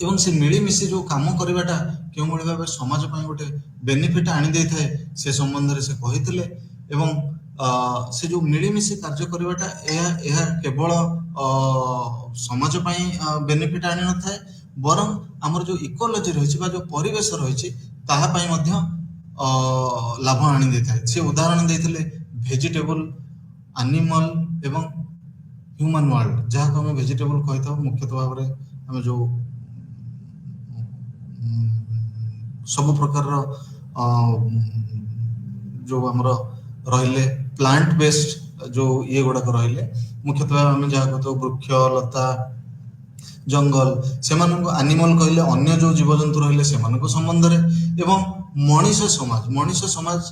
ଏବଂ ସେ ମିଳିମିଶି ଯୋଉ କାମ କରିବାଟା କେଉଁଭଳି ଭାବେ ସମାଜ ପାଇଁ ଗୋଟେ ବେନିଫିଟ ଆଣି ଦେଇଥାଏ, ସେ ସମ୍ବନ୍ଧରେ ସେ କହିଥିଲେ। ଏବଂ ସେ ଯୋଉ ମିଳିମିଶି କାର୍ଯ୍ୟ କରିବାଟା ଏହା କେବଳ ସମାଜ ପାଇଁ ବେନିଫିଟ ଆଣିନଥାଏ, ବରଂ ଆମର ଯୋଉ ଇକୋଲୋଜି ରହିଛି ବା ଯୋଉ ପରିବେଶ ରହିଛି ତାହା ପାଇଁ ମଧ୍ୟ ଲାଭ ଆଣି ଦେଇଥାଏ। ସେ ଉଦାହରଣ ଦେଇଥିଲେ ଭେଜିଟେବୁଲ, ଆନିମଲ ଏବଂ ହ୍ୟୁମାନ ୱାର୍ଲଡ, ଯାହାକୁ ଆମେ ଭେଜିଟେବୁଲ କହିଥାଉ ମୁଖ୍ୟତଃ ଭାବରେ ଆମେ ଯୋଉ ସବୁ ପ୍ରକାରର ଯୋଉ ଆମର ରହିଲେ ପ୍ଲାଣ୍ଟ ବେସ୍ଡ ଯୋଉ ଇଏ ଗୁଡାକ ରହିଲେ, ମୁଖ୍ୟତଃ ଆମେ ଯାହା କହିଥାଉ ବୃକ୍ଷ ଲତା ଜଙ୍ଗଲ, ସେମାନଙ୍କୁ ଆନିମଲ କହିଲେ ଅନ୍ୟ ଯୋଉ ଜୀବଜନ୍ତୁ ରହିଲେ ସେମାନଙ୍କ ସମ୍ବନ୍ଧରେ, ଏବଂ ମଣିଷ ସମାଜ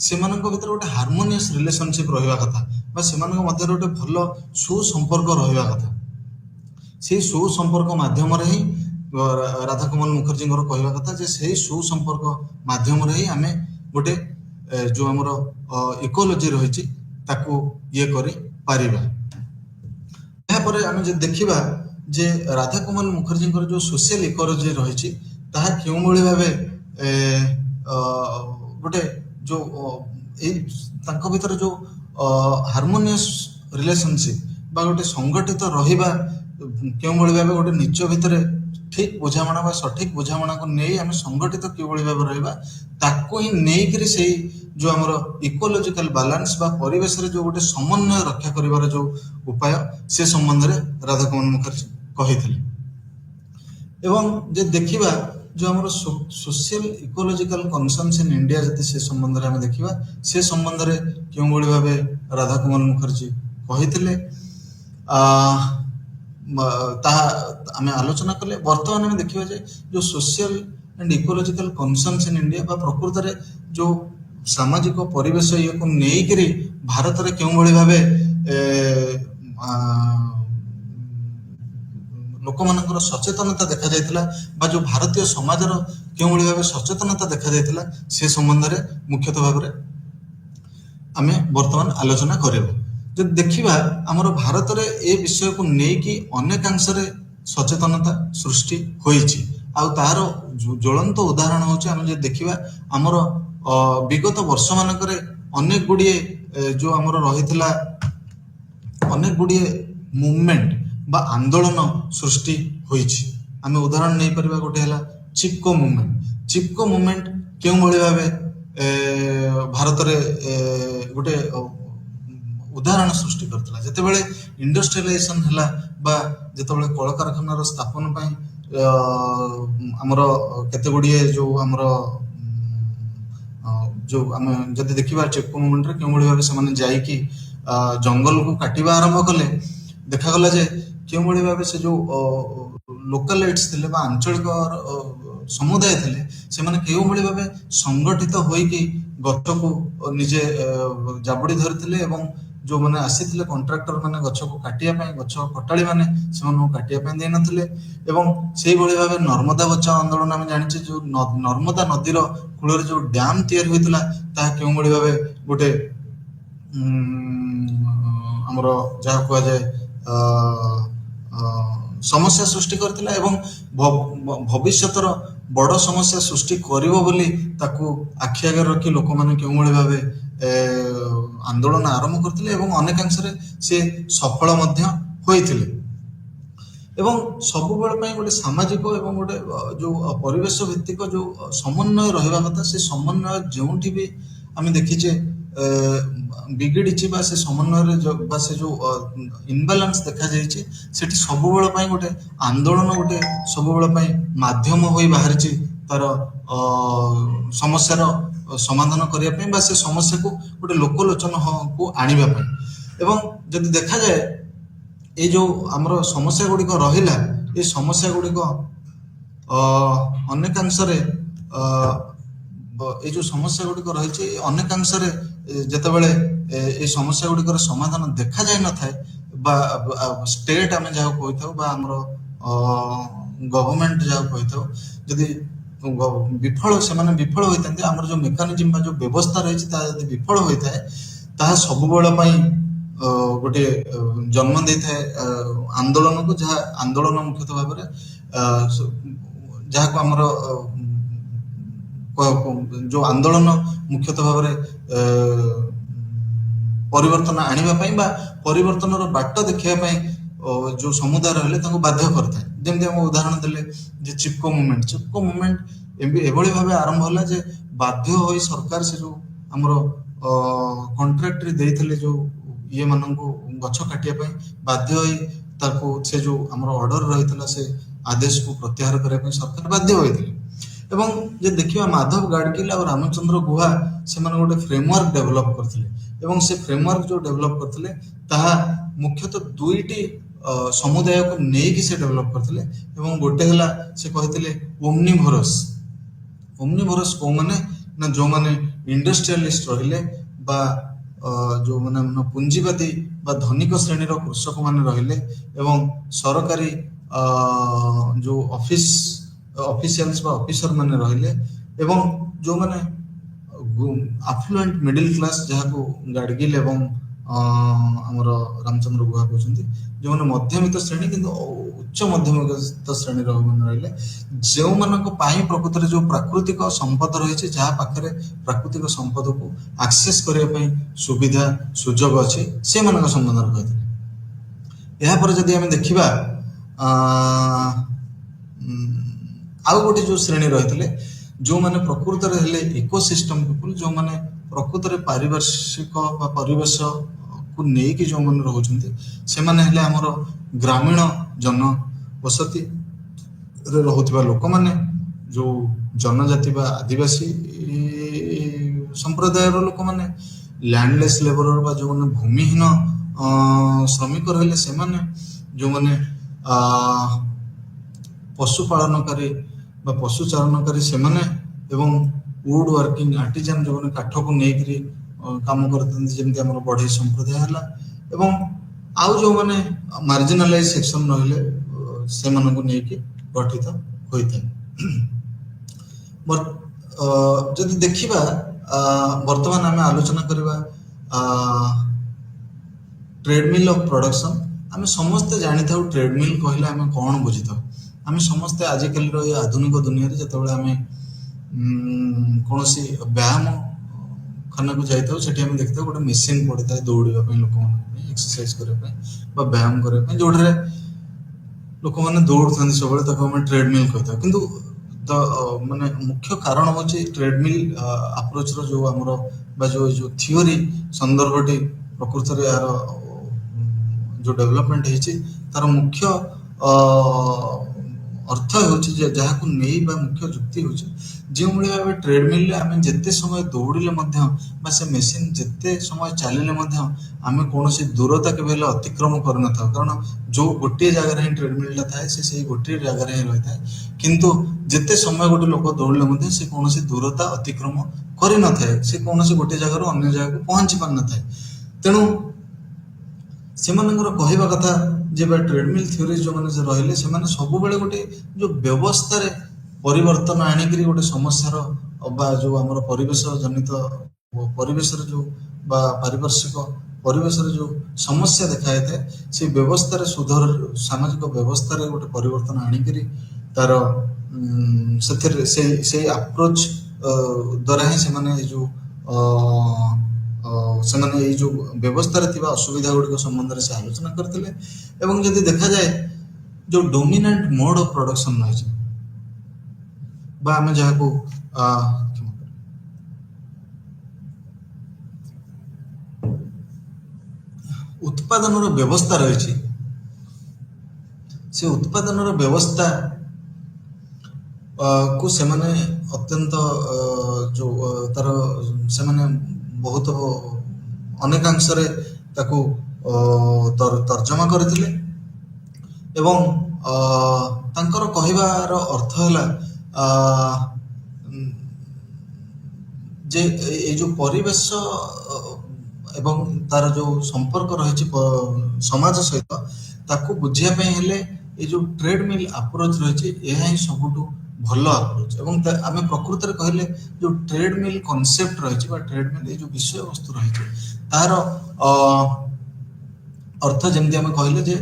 ସେମାନଙ୍କ ଭିତରେ ଗୋଟେ ହାରମୋନିୟସ୍ ରିଲେସନସିପ ରହିବା କଥା, ବା ସେମାନଙ୍କ ମଧ୍ୟରେ ଗୋଟେ ଭଲ ସୁସମ୍ପର୍କ ରହିବା କଥା। ସେଇ ସୁସମ୍ପର୍କ ମାଧ୍ୟମରେ ହିଁ ରାଧାକମଲ ମୁଖର୍ଜୀଙ୍କର କହିବା କଥା ଯେ ସେଇ ସୁସମ୍ପର୍କ ମାଧ୍ୟମରେ ହିଁ ଆମେ ଗୋଟେ ଯୋଉ ଆମର ଇକୋଲୋଜି ରହିଛି ତାକୁ ଇଏ କରିପାରିବା। ଏହାପରେ ଆମେ ଯଦି ଦେଖିବା ଯେ ରାଧାକମଲ ମୁଖର୍ଜୀଙ୍କର ଯୋଉ ସୋସିଆଲ ଇକୋଲୋଜି ରହିଛି ତାହା କେଉଁଭଳି ଭାବେ ଗୋଟେ ଯୋଉ ଏଇ ତାଙ୍କ ଭିତରେ ଯୋଉ ହାରମୋନିୟସ୍ ରିଲେସନସିପ ବା ଗୋଟେ ସଂଗଠିତ ରହିବା, କେଉଁଭଳି ଭାବେ ଗୋଟେ ନିଜ ଭିତରେ ଠିକ ବୁଝାମଣା ବା ସଠିକ ବୁଝାମଣାକୁ ନେଇ ଆମେ ସଂଗଠିତ କିଭଳି ଭାବେ ରହିବା, ତାକୁ ହିଁ ନେଇକରି ସେଇ ଯୋଉ ଆମର ଇକୋଲୋଜିକାଲ ବାଲାନ୍ସ ବା ପରିବେଶରେ ଯୋଉ ଗୋଟେ ସମନ୍ୱୟ ରକ୍ଷା କରିବାର ଯୋଉ ଉପାୟ, ସେ ସମ୍ବନ୍ଧରେ ରାଧାକମଲ ମୁଖର୍ଜୀ କହିଥିଲେ। ଏବଂ ଯଦି ଦେଖିବା ଯୋଉ ଆମର social ecological concerns in India, ଯଦି ସେ ସମ୍ବନ୍ଧରେ ଆମେ ଦେଖିବା, ସେ ସମ୍ବନ୍ଧରେ କେଉଁଭଳି ଭାବେ ରାଧାକମଲ ମୁଖର୍ଜୀ କହିଥିଲେ ତାହା ଆମେ ଆଲୋଚନା କଲେ। ବର୍ତ୍ତମାନ ଆମେ ଦେଖିବା ଯେ ଯୋଉ social and ecological concerns in India ବା ପ୍ରକୃତରେ ଯୋଉ ସାମାଜିକ ପରିବେଶ ଇଏକୁ ନେଇକରି ଭାରତରେ କେଉଁଭଳି ଭାବେ ଲୋକମାନଙ୍କର ସଚେତନତା ଦେଖାଯାଇଥିଲା, ବା ଯୋଉ ଭାରତୀୟ ସମାଜର କେଉଁଭଳି ଭାବେ ସଚେତନତା ଦେଖାଯାଇଥିଲା, ସେ ସମ୍ବନ୍ଧରେ ମୁଖ୍ୟତଃ ଭାବରେ ଆମେ ବର୍ତ୍ତମାନ ଆଲୋଚନା କରିବା। ଯଦି ଦେଖିବା ଆମର ଭାରତରେ ଏ ବିଷୟକୁ ନେଇକି ଅନେକାଂଶରେ ସଚେତନତା ସୃଷ୍ଟି ହୋଇଛି, ଆଉ ତାର ଜ୍ୱଳନ୍ତ ଉଦାହରଣ ହଉଛି ଆମେ ଯଦି ଦେଖିବା ଆମର ବିଗତ ବର୍ଷ ମାନଙ୍କରେ ଅନେକ ଗୁଡ଼ିଏ ଯୋଉ ଆମର ରହିଥିଲା ଅନେକ ଗୁଡ଼ିଏ ମୁଭମେଣ୍ଟ ବା ଆନ୍ଦୋଳନ ସୃଷ୍ଟି ହୋଇଛି। ଆମେ ଉଦାହରଣ ନେଇପାରିବା, ଗୋଟେ ହେଲା ଚିପକୋ ମୁଭମେଣ୍ଟ କେଉଁଭଳି ଭାବେ ଭାରତରେ ଗୋଟେ ଉଦାହରଣ ସୃଷ୍ଟି କରିଥିଲା। ଯେତେବେଳେ ଇଣ୍ଡଷ୍ଟ୍ରିଆଲାଇଜେସନ ହେଲା ବା ଯେତେବେଳେ କଳକାରଖାନାର ସ୍ଥାପନ ପାଇଁ ଆମର କେତେ ଗୁଡ଼ିଏ ଯୋଉ ଆମର ଯୋଉ ଆମେ ଯଦି ଦେଖିବା ଚିପକୋ ମୁଭମେଣ୍ଟରେ କେଉଁଭଳି ଭାବେ ସେମାନେ ଯାଇକି ଜଙ୍ଗଲକୁ କାଟିବା ଆରମ୍ଭ କଲେ, ଦେଖାଗଲା ଯେ କେଉଁଭଳି ଭାବେ ସେ ଯୋଉ ଲୋକାଲାଇଟ୍ସ ଥିଲେ ବା ଆଞ୍ଚଳିକ ସମୁଦାୟ ଥିଲେ ସେମାନେ କେଉଁଭଳି ଭାବେ ସଂଗଠିତ ହୋଇକି ଗଛକୁ ନିଜେ ଜାବୁଡ଼ି ଧରିଥିଲେ ଏବଂ ଯୋଉମାନେ ଆସିଥିଲେ କଣ୍ଟ୍ରାକ୍ଟର ମାନେ ଗଛକୁ କାଟିବା ପାଇଁ, ଗଛ କଟାଳି ମାନେ ସେମାନଙ୍କୁ କାଟିବା ପାଇଁ ଦେଇନଥିଲେ। ଏବଂ ସେଇଭଳି ଭାବେ ନର୍ମଦା ବଚାଅ ଆନ୍ଦୋଳନ ଆମେ ଜାଣିଛେ, ଯୋଉ ନର୍ମଦା ନଦୀର କୂଳରେ ଯୋଉ ଡ୍ୟାମ ତିଆରି ହୋଇଥିଲା ତାହା କେଉଁଭଳି ଭାବେ ଗୋଟେ ଆମର ଯାହା କୁହାଯାଏ ସମସ୍ୟା ସୃଷ୍ଟି କରିଥିଲା ଏବଂ ଭବିଷ୍ୟତର ବଡ଼ ସମସ୍ୟା ସୃଷ୍ଟି କରିବ ବୋଲି ତାକୁ ଆଖି ଆଗରେ ରଖି ଲୋକମାନେ କେଉଁଭଳି ଭାବେ ଆନ୍ଦୋଳନ ଆରମ୍ଭ କରିଥିଲେ ଏବଂ ଅନେକାଂଶରେ ସେ ସଫଳ ମଧ୍ୟ ହୋଇଥିଲେ। ଏବଂ ସବୁବେଳେ ପାଇଁ ଗୋଟେ ସାମାଜିକ ଏବଂ ଗୋଟେ ଯୋଉ ପରିବେଶ ଭିତ୍ତିକ ଯୋଉ ସମନ୍ୱୟ ରହିବା କଥା, ସେ ସମନ୍ୱୟ ଯେଉଁଠି ବି ଆମେ ଦେଖିଛେ ବିଗିଡ଼ିଛି ବା ସେ ସମନ୍ୱୟରେ ବା ସେ ଯୋଉ ଇନବାଲାନ୍ସ ଦେଖାଯାଇଛି, ସେଠି ସବୁବେଳ ପାଇଁ ଗୋଟେ ଆନ୍ଦୋଳନ ଗୋଟେ ସବୁବେଳ ପାଇଁ ମାଧ୍ୟମ ହୋଇ ବାହାରିଛି ତାର ସମସ୍ୟାର ସମାଧାନ କରିବା ପାଇଁ ବା ସେ ସମସ୍ୟାକୁ ଗୋଟେ ଲୋକଲୋଚନକୁ ଆଣିବା ପାଇଁ। ଏବଂ ଯଦି ଦେଖାଯାଏ ଏଇ ଯୋଉ ଆମର ସମସ୍ୟା ଗୁଡ଼ିକ ରହିଲା, ଏ ସମସ୍ୟା ଗୁଡ଼ିକ ଅନେକାଂଶରେ ଏଇ ଯୋଉ ସମସ୍ୟା ଗୁଡ଼ିକ ରହିଛି ଅନେକାଂଶରେ ଯେତେବେଳେ ଏଇ ସମସ୍ୟା ଗୁଡ଼ିକର ସମାଧାନ ଦେଖାଯାଇ ନଥାଏ ବା ଷ୍ଟେଟ୍ ଆମେ ଯାହାକୁ କହିଥାଉ ବା ଆମର ଗଭର୍ଣ୍ଣମେଣ୍ଟ ଯାହାକୁ କହିଥାଉ, ଯଦି ସେମାନେ ବିଫଳ ହୋଇଥାନ୍ତି, ଆମର ଯୋଉ ମେକାନିଜିମ୍ ବା ଯୋଉ ବ୍ୟବସ୍ଥା ରହିଛି ତାହା ଯଦି ବିଫଳ ହୋଇଥାଏ, ତାହା ସବୁବେଳ ପାଇଁ ଗୋଟିଏ ଜନ୍ମ ଦେଇଥାଏ ଆନ୍ଦୋଳନକୁ, ଯାହା ଆନ୍ଦୋଳନ ମୁଖ୍ୟତଃ ଭାବରେ ଯାହାକୁ ଆମର ଯୋଉ ଆନ୍ଦୋଳନ ମୁଖ୍ୟତଃ ଭାବରେ ପରିବର୍ତ୍ତନ ଆଣିବା ପାଇଁ ବା ପରିବର୍ତ୍ତନର ବାଟ ଦେଖିବା ପାଇଁ ଯୋଉ ସମୁଦାୟ ରହିଲେ ତାଙ୍କୁ ବାଧ୍ୟ କରିଥାଏ। ଯେମିତି ଆମେ ଉଦାହରଣ ଦେଲେ ଯେ ଚିପକୋ ମୁଭମେଣ୍ଟ ଏଭଳି ଭାବେ ଆରମ୍ଭ ହେଲା ଯେ ବାଧ୍ୟ ହୋଇ ସରକାର ସେ ଯୋଉ ଆମର କଣ୍ଟ୍ରାକ୍ଟରେ ଦେଇଥିଲେ ଯୋଉ ଇଏ ମାନଙ୍କୁ ଗଛ କାଟିବା ପାଇଁ, ବାଧ୍ୟ ହୋଇ ତାକୁ ସେ ଯୋଉ ଆମର ଅର୍ଡର ରହିଥିଲା ସେ ଆଦେଶକୁ ପ୍ରତ୍ୟାହାର କରିବା ପାଇଁ ସରକାର ବାଧ୍ୟ ହୋଇଥିଲେ। ଏବଂ ଯେ ଦେଖିବା ମାଧବ ଗାଡଗିଲ ଆଉ ରାମଚନ୍ଦ୍ର ଗୁହା ସେମାନେ ଗୋଟେ ଫ୍ରେମୱାର୍କ ଡେଭଲପ କରିଥିଲେ ଏବଂ ସେ ଫ୍ରେମୱାର୍କ ଯୋଉ ଡେଭଲପ କରିଥିଲେ ତାହା ମୁଖ୍ୟତଃ ଦୁଇଟି ସମୁଦାୟକୁ ନେଇକି ସେ ଡେଭଲପ କରିଥିଲେ। ଏବଂ ଗୋଟେ ହେଲା ସେ କହିଥିଲେ ଓମନିଭୋରସ୍ କୋଉମାନେ ନା ଯୋଉମାନେ ଇଣ୍ଡଷ୍ଟ୍ରିଆଲିଷ୍ଟ ରହିଲେ ବା ଯୋଉମାନେ ପୁଞ୍ଜିବାଦୀ ବା ଧନିକ ଶ୍ରେଣୀର କୃଷକ ମାନେ ରହିଲେ ଏବଂ ସରକାରୀ ଯୋଉ ଅଫିସିଆଲ୍ସ ବା ଅଫିସର ମାନେ ରହିଲେ ଏବଂ ଯୋଉମାନେ ଆଫ୍ଲୁଏଣ୍ଟ ମିଡିଲ କ୍ଲାସ ଯାହାକୁ ଗାଡଗିଲ ଏବଂ ଆମର ରାମଚନ୍ଦ୍ର ଗୁହା କହୁଛନ୍ତି, ଯୋଉମାନେ ମଧ୍ୟବିତ୍ତ ଶ୍ରେଣୀ କିନ୍ତୁ ଉଚ୍ଚ ମଧ୍ୟବିତ୍ତ ଶ୍ରେଣୀର ମାନେ ରହିଲେ, ଯେଉଁମାନଙ୍କ ପାଇଁ ପ୍ରକୃତରେ ଯୋଉ ପ୍ରାକୃତିକ ସମ୍ପଦ ରହିଛି, ଯାହା ପାଖରେ ପ୍ରାକୃତିକ ସମ୍ପଦକୁ ଆକ୍ସେସ୍ କରିବା ପାଇଁ ସୁବିଧା ସୁଯୋଗ ଅଛି, ସେମାନଙ୍କ ସମ୍ବନ୍ଧରେ କହିଥିଲେ। ଏହାପରେ ଯଦି ଆମେ ଦେଖିବା ଆଉ ଗୋଟେ ଯୋଉ ଶ୍ରେଣୀ ରହିଥିଲେ ଯୋଉମାନେ ପ୍ରକୃତରେ ହେଲେ ଇକୋସିଷ୍ଟମ ପିପୁଲ, ଯୋଉମାନେ ପ୍ରକୃତରେ ପାରିପାର୍ଶ୍ୱିକ ବା ପରିବେଶକୁ ନେଇକି ଯୋଉମାନେ ରହୁଛନ୍ତି, ସେମାନେ ହେଲେ ଆମର ଗ୍ରାମୀଣ ଜନବସତିରେ ରହୁଥିବା ଲୋକମାନେ, ଯୋଉ ଜନଜାତି ବା ଆଦିବାସୀ ସମ୍ପ୍ରଦାୟର ଲୋକମାନେ, ଲ୍ୟାଣ୍ଡଲେସ୍ ଲେବରର ବା ଯୋଉମାନେ ଭୂମିହୀନ ଶ୍ରମିକ ରହିଲେ ସେମାନେ, ଯୋଉମାନେ ପଶୁପାଳନକାରୀ ବା ପଶୁ ଚାରଣକାରୀ ସେମାନେ, ଏବଂ ଉଡ ୱାର୍କିଂ ଆର୍ଟିଜାନ ଯୋଉମାନେ କାଠକୁ ନେଇକିରି କାମ କରିଥାନ୍ତି, ଯେମିତି ଆମର ବଢେଇ ସମ୍ପ୍ରଦାୟ ହେଲା, ଏବଂ ଆଉ ଯୋଉମାନେ ମାର୍ଜିନାଲାଇଜ ସେକ୍ସନ ରହିଲେ ସେମାନଙ୍କୁ ନେଇକି ଗଠିତ ହୋଇଥାଏ। ଯଦି ଦେଖିବା ବର୍ତ୍ତମାନ ଆମେ ଆଲୋଚନା କରିବା ଟ୍ରେଡମିଲ ଅଫ ପ୍ରଡକ୍ସନ। ଆମେ ସମସ୍ତେ ଜାଣିଥାଉ ଟ୍ରେଡମିଲ କହିଲେ ଆମେ କଣ ବୁଝିଥାଉ। ଆମେ ସମସ୍ତେ ଆଜିକାଲିର ଏ ଆଧୁନିକ ଦୁନିଆରେ ଯେତେବେଳେ ଆମେ କୌଣସି ବ୍ୟାୟାମ ଖାନାକୁ ଯାଇଥାଉ, ସେଠି ଆମେ ଦେଖିଥାଉ ଗୋଟେ ମେସିନ ପଡିଥାଏ ଦୌଡ଼ିବା ପାଇଁ, ଲୋକମାନଙ୍କ ପାଇଁ ଏକ୍ସରସାଇଜ କରିବା ପାଇଁ ବା ବ୍ୟାୟାମ କରିବା ପାଇଁ, ଯୋଉଠାରେ ଲୋକମାନେ ଦୌଡୁଥାନ୍ତି ସବୁବେଳେ, ତାକୁ ଆମେ ଟ୍ରେଡମିଲ କହିଥାଉ। କିନ୍ତୁ ମାନେ ମୁଖ୍ୟ କାରଣ ହଉଛି ଟ୍ରେଡମିଲ ଆପ୍ରୋଚର ଯୋଉ ଆମର ବା ଯୋଉ ଥିଓରି ସନ୍ଦର୍ଭଟି ପ୍ରକୃତରେ ଏହାର ଯୋଉ ଡେଭଲପମେଣ୍ଟ ହେଇଛି, ତାର ମୁଖ୍ୟ अर्थ ହେଉଛି ଯେ ଯାହାକୁ ନେଇ ବା ମୁଖ୍ୟ ଯୁକ୍ତି ହେଉଛି ଯେଉଁଭଳି ଭାବେ ଟ୍ରେଡମିଲରେ ଆମେ ଯେତେ ସମୟ ଦୌଡ଼ିଲେ ମଧ୍ୟ ବା ସେ ମେସିନ୍ ଯେତେ ସମୟ ଚାଲିଲେ ମଧ୍ୟ ଆମେ କୌଣସି ଦୂରତା କେବେ ହେଲେ ଅତିକ୍ରମ କରିନଥାଉ, କାରଣ ଯୋଉ ଗୋଟିଏ ଜାଗାରେ ହିଁ ଟ୍ରେଡମିଲଟା ଥାଏ ସେ ସେଇ ଗୋଟିଏ ଜାଗାରେ ହିଁ ରହିଥାଏ। କିନ୍ତୁ ଯେତେ ସମୟ ଗୋଟେ ଲୋକ ଦୌଡ଼ିଲେ ମଧ୍ୟ ସେ କୌଣସି ଦୂରତା ଅତିକ୍ରମ କରିନଥାଏ, ସେ କୌଣସି ଗୋଟିଏ ଜାଗାରୁ ଅନ୍ୟ ଜାଗାକୁ ପହଞ୍ଚି ପାରିନଥାଏ। ତେଣୁ ସେମାନଙ୍କର କହିବା କଥା ଯେ ବା ଟ୍ରେଡମିଲ ଥିଓରି ଯେଉଁମାନେ ଯେ ରହିଲେ ସେମାନେ ସବୁବେଳେ ଗୋଟେ ଯୋଉ ବ୍ୟବସ୍ଥାରେ ପରିବର୍ତ୍ତନ ଆଣିକିରି ଗୋଟେ ସମସ୍ୟାର ବା ଯୋଉ ଆମର ପରିବେଶ ଜନିତ ପରିବେଶରେ ଯୋଉ ବା ପାରିପାର୍ଶ୍ୱିକ ପରିବେଶରେ ଯୋଉ ସମସ୍ୟା ଦେଖାଯାଇଥାଏ ସେଇ ବ୍ୟବସ୍ଥାରେ ସୁଧାର ସାମାଜିକ ବ୍ୟବସ୍ଥାରେ ଗୋଟେ ପରିବର୍ତ୍ତନ ଆଣିକିରି ତାର ସେଥିରେ ସେଇ ଆପ୍ରୋଚ ଦ୍ୱାରା ହିଁ ସେମାନେ ଏଇ ଯୋଉ ସେମାନେ ଏଇ ଯୋଉ ବ୍ୟବସ୍ଥାରେ ଥିବା ଅସୁବିଧା ଗୁଡ଼ିକ ସମ୍ବନ୍ଧରେ ସେ ଆଲୋଚନା କରିଥିଲେ। ଏବଂ ଯଦି ଦେଖାଯାଏ ଯୋଉ ଡୋମିନାଣ୍ଟ ମୋଡ ଅଫ ପ୍ରଡକ୍ସନ ରହିଛି ବା ଆମେ ଯାହାକୁ ଉତ୍ପାଦନର ବ୍ୟବସ୍ଥା ରହିଛି, ସେ ଉତ୍ପାଦନର ବ୍ୟବସ୍ଥା କୁ ସେମାନେ ଅତ୍ୟନ୍ତ ଯୋଉ ତାର ସେମାନେ ବହୁତ ଅନେକାଂଶରେ ତାକୁ ତର୍ଜମା କରିଥିଲେ ଏବଂ ତାଙ୍କର କହିବାର ଅର୍ଥ ହେଲା ଯେ ଏଇ ଯୋଉ ପରିବେଶ ଏବଂ ତାର ଯୋଉ ସମ୍ପର୍କ ରହିଛି ସମାଜ ସହିତ ତାକୁ ବୁଝିବା ପାଇଁ ହେଲେ ଏଇ ଯୋଉ ଟ୍ରେଡମିଲ ଆପ୍ରୋଚ ରହିଛି ଏହା ହିଁ ସବୁଠୁ ଭଲ ଆପ୍ରୋଚ। ଏବଂ ଆମେ ପ୍ରକୃତରେ କହିଲେ ଯୋଉ ଟ୍ରେଡମିଲ କନସେପ୍ଟ ରହିଛି ବା ଟ୍ରେଡମିଲ ଏଇ ଯୋଉ ବିଷୟବସ୍ତୁ ରହିଛି ତାର ଅର୍ଥ ଯେମିତି ଆମେ କହିଲେ ଯେ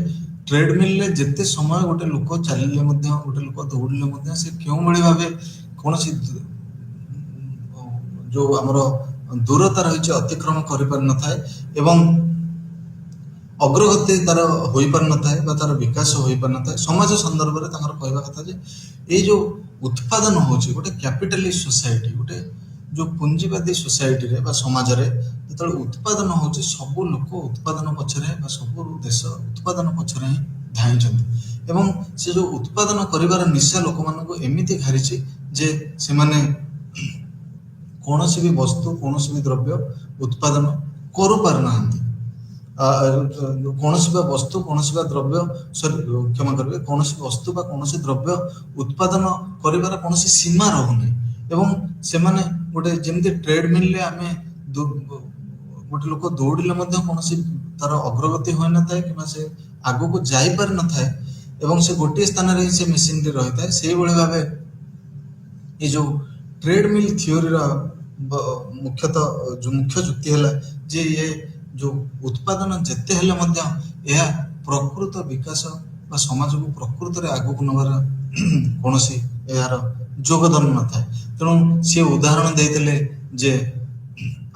ଟ୍ରେଡମିଲରେ ଯେତେ ସମୟ ଗୋଟେ ଲୋକ ଚାଲିଲେ ମଧ୍ୟ ଗୋଟେ ଲୋକ ଦୌଡ଼ିଲେ ମଧ୍ୟ ସେ କେଉଁଭଳି ଭାବେ କୌଣସି ଯୋଉ ଆମର ଦୂରତା ରହିଛି ଅତିକ୍ରମ କରିପାରିନଥାଏ ଏବଂ ଅଗ୍ରଗତି ତାର ହୋଇପାରିନଥାଏ ବା ତାର ବିକାଶ ହୋଇପାରିନଥାଏ। ସମାଜ ସନ୍ଦର୍ଭରେ ତାଙ୍କର କହିବା କଥା ଯେ ଏଇ ଯୋଉ ଉତ୍ପାଦନ ହଉଛି ଗୋଟେ କ୍ୟାପିଟାଲିଷ୍ଟ ସୋସାଇଟି, ଗୋଟେ ଯୋଉ ପୁଞ୍ଜିବାଦୀ ସୋସାଇଟିରେ ବା ସମାଜରେ ଯେତେବେଳେ ଉତ୍ପାଦନ ହଉଛି ସବୁ ଲୋକ ଉତ୍ପାଦନ ପଛରେ ବା ସବୁ ଦେଶ ଉତ୍ପାଦନ ପଛରେ ହିଁ ଧାଇଁଛନ୍ତି ଏବଂ ସେ ଯୋଉ ଉତ୍ପାଦନ କରିବାର ନିଶା ଲୋକମାନଙ୍କୁ ଏମିତି ଘାରିଛି ଯେ ସେମାନେ କୌଣସି ବି ବସ୍ତୁ କୌଣସି ବି ଦ୍ରବ୍ୟ ଉତ୍ପାଦନ କରିପାରୁନାହାନ୍ତି। କୌଣସି ବା ବସ୍ତୁ କୌଣସି ବା ଦ୍ରବ୍ୟ କ୍ଷମା କରିବେ କୌଣସି ବସ୍ତୁ ବା କୌଣସି ଦ୍ରବ୍ୟ ଉତ୍ପାଦନ କରିବାର କୌଣସି ସୀମା ରହୁନି ଏବଂ ସେମାନେ ଗୋଟେ ଯେମିତି ଟ୍ରେଡମିଲରେ ଆମେ ଗୋଟେ ଲୋକ ଦୌଡ଼ିଲେ ମଧ୍ୟ କୌଣସି ତାର ଅଗ୍ରଗତି ହୋଇନଥାଏ କିମ୍ବା ସେ ଆଗକୁ ଯାଇପାରିନଥାଏ ଏବଂ ସେ ଗୋଟିଏ ସ୍ଥାନରେ ହିଁ ସେ ମେସିନଟି ରହିଥାଏ, ସେଇଭଳି ଭାବେ ଏଇ ଯୋଉ ଟ୍ରେଡମିଲ ଥିଓରିର ମୁଖ୍ୟତଃ ଯୋଉ ମୁଖ୍ୟ ଯୁକ୍ତି ହେଲା ଯେ ଇଏ ଯୋଉ ଉତ୍ପାଦନ ଯେତେ ହେଲେ ମଧ୍ୟ ଏହା ପ୍ରକୃତ ବିକାଶ ବା ସମାଜକୁ ପ୍ରକୃତରେ ଆଗକୁ ନେବାର କୌଣସି ଏହାର ଯୋଗଦାନ ନଥାଏ। ତେଣୁ ସିଏ ଉଦାହରଣ ଦେଇଥିଲେ ଯେ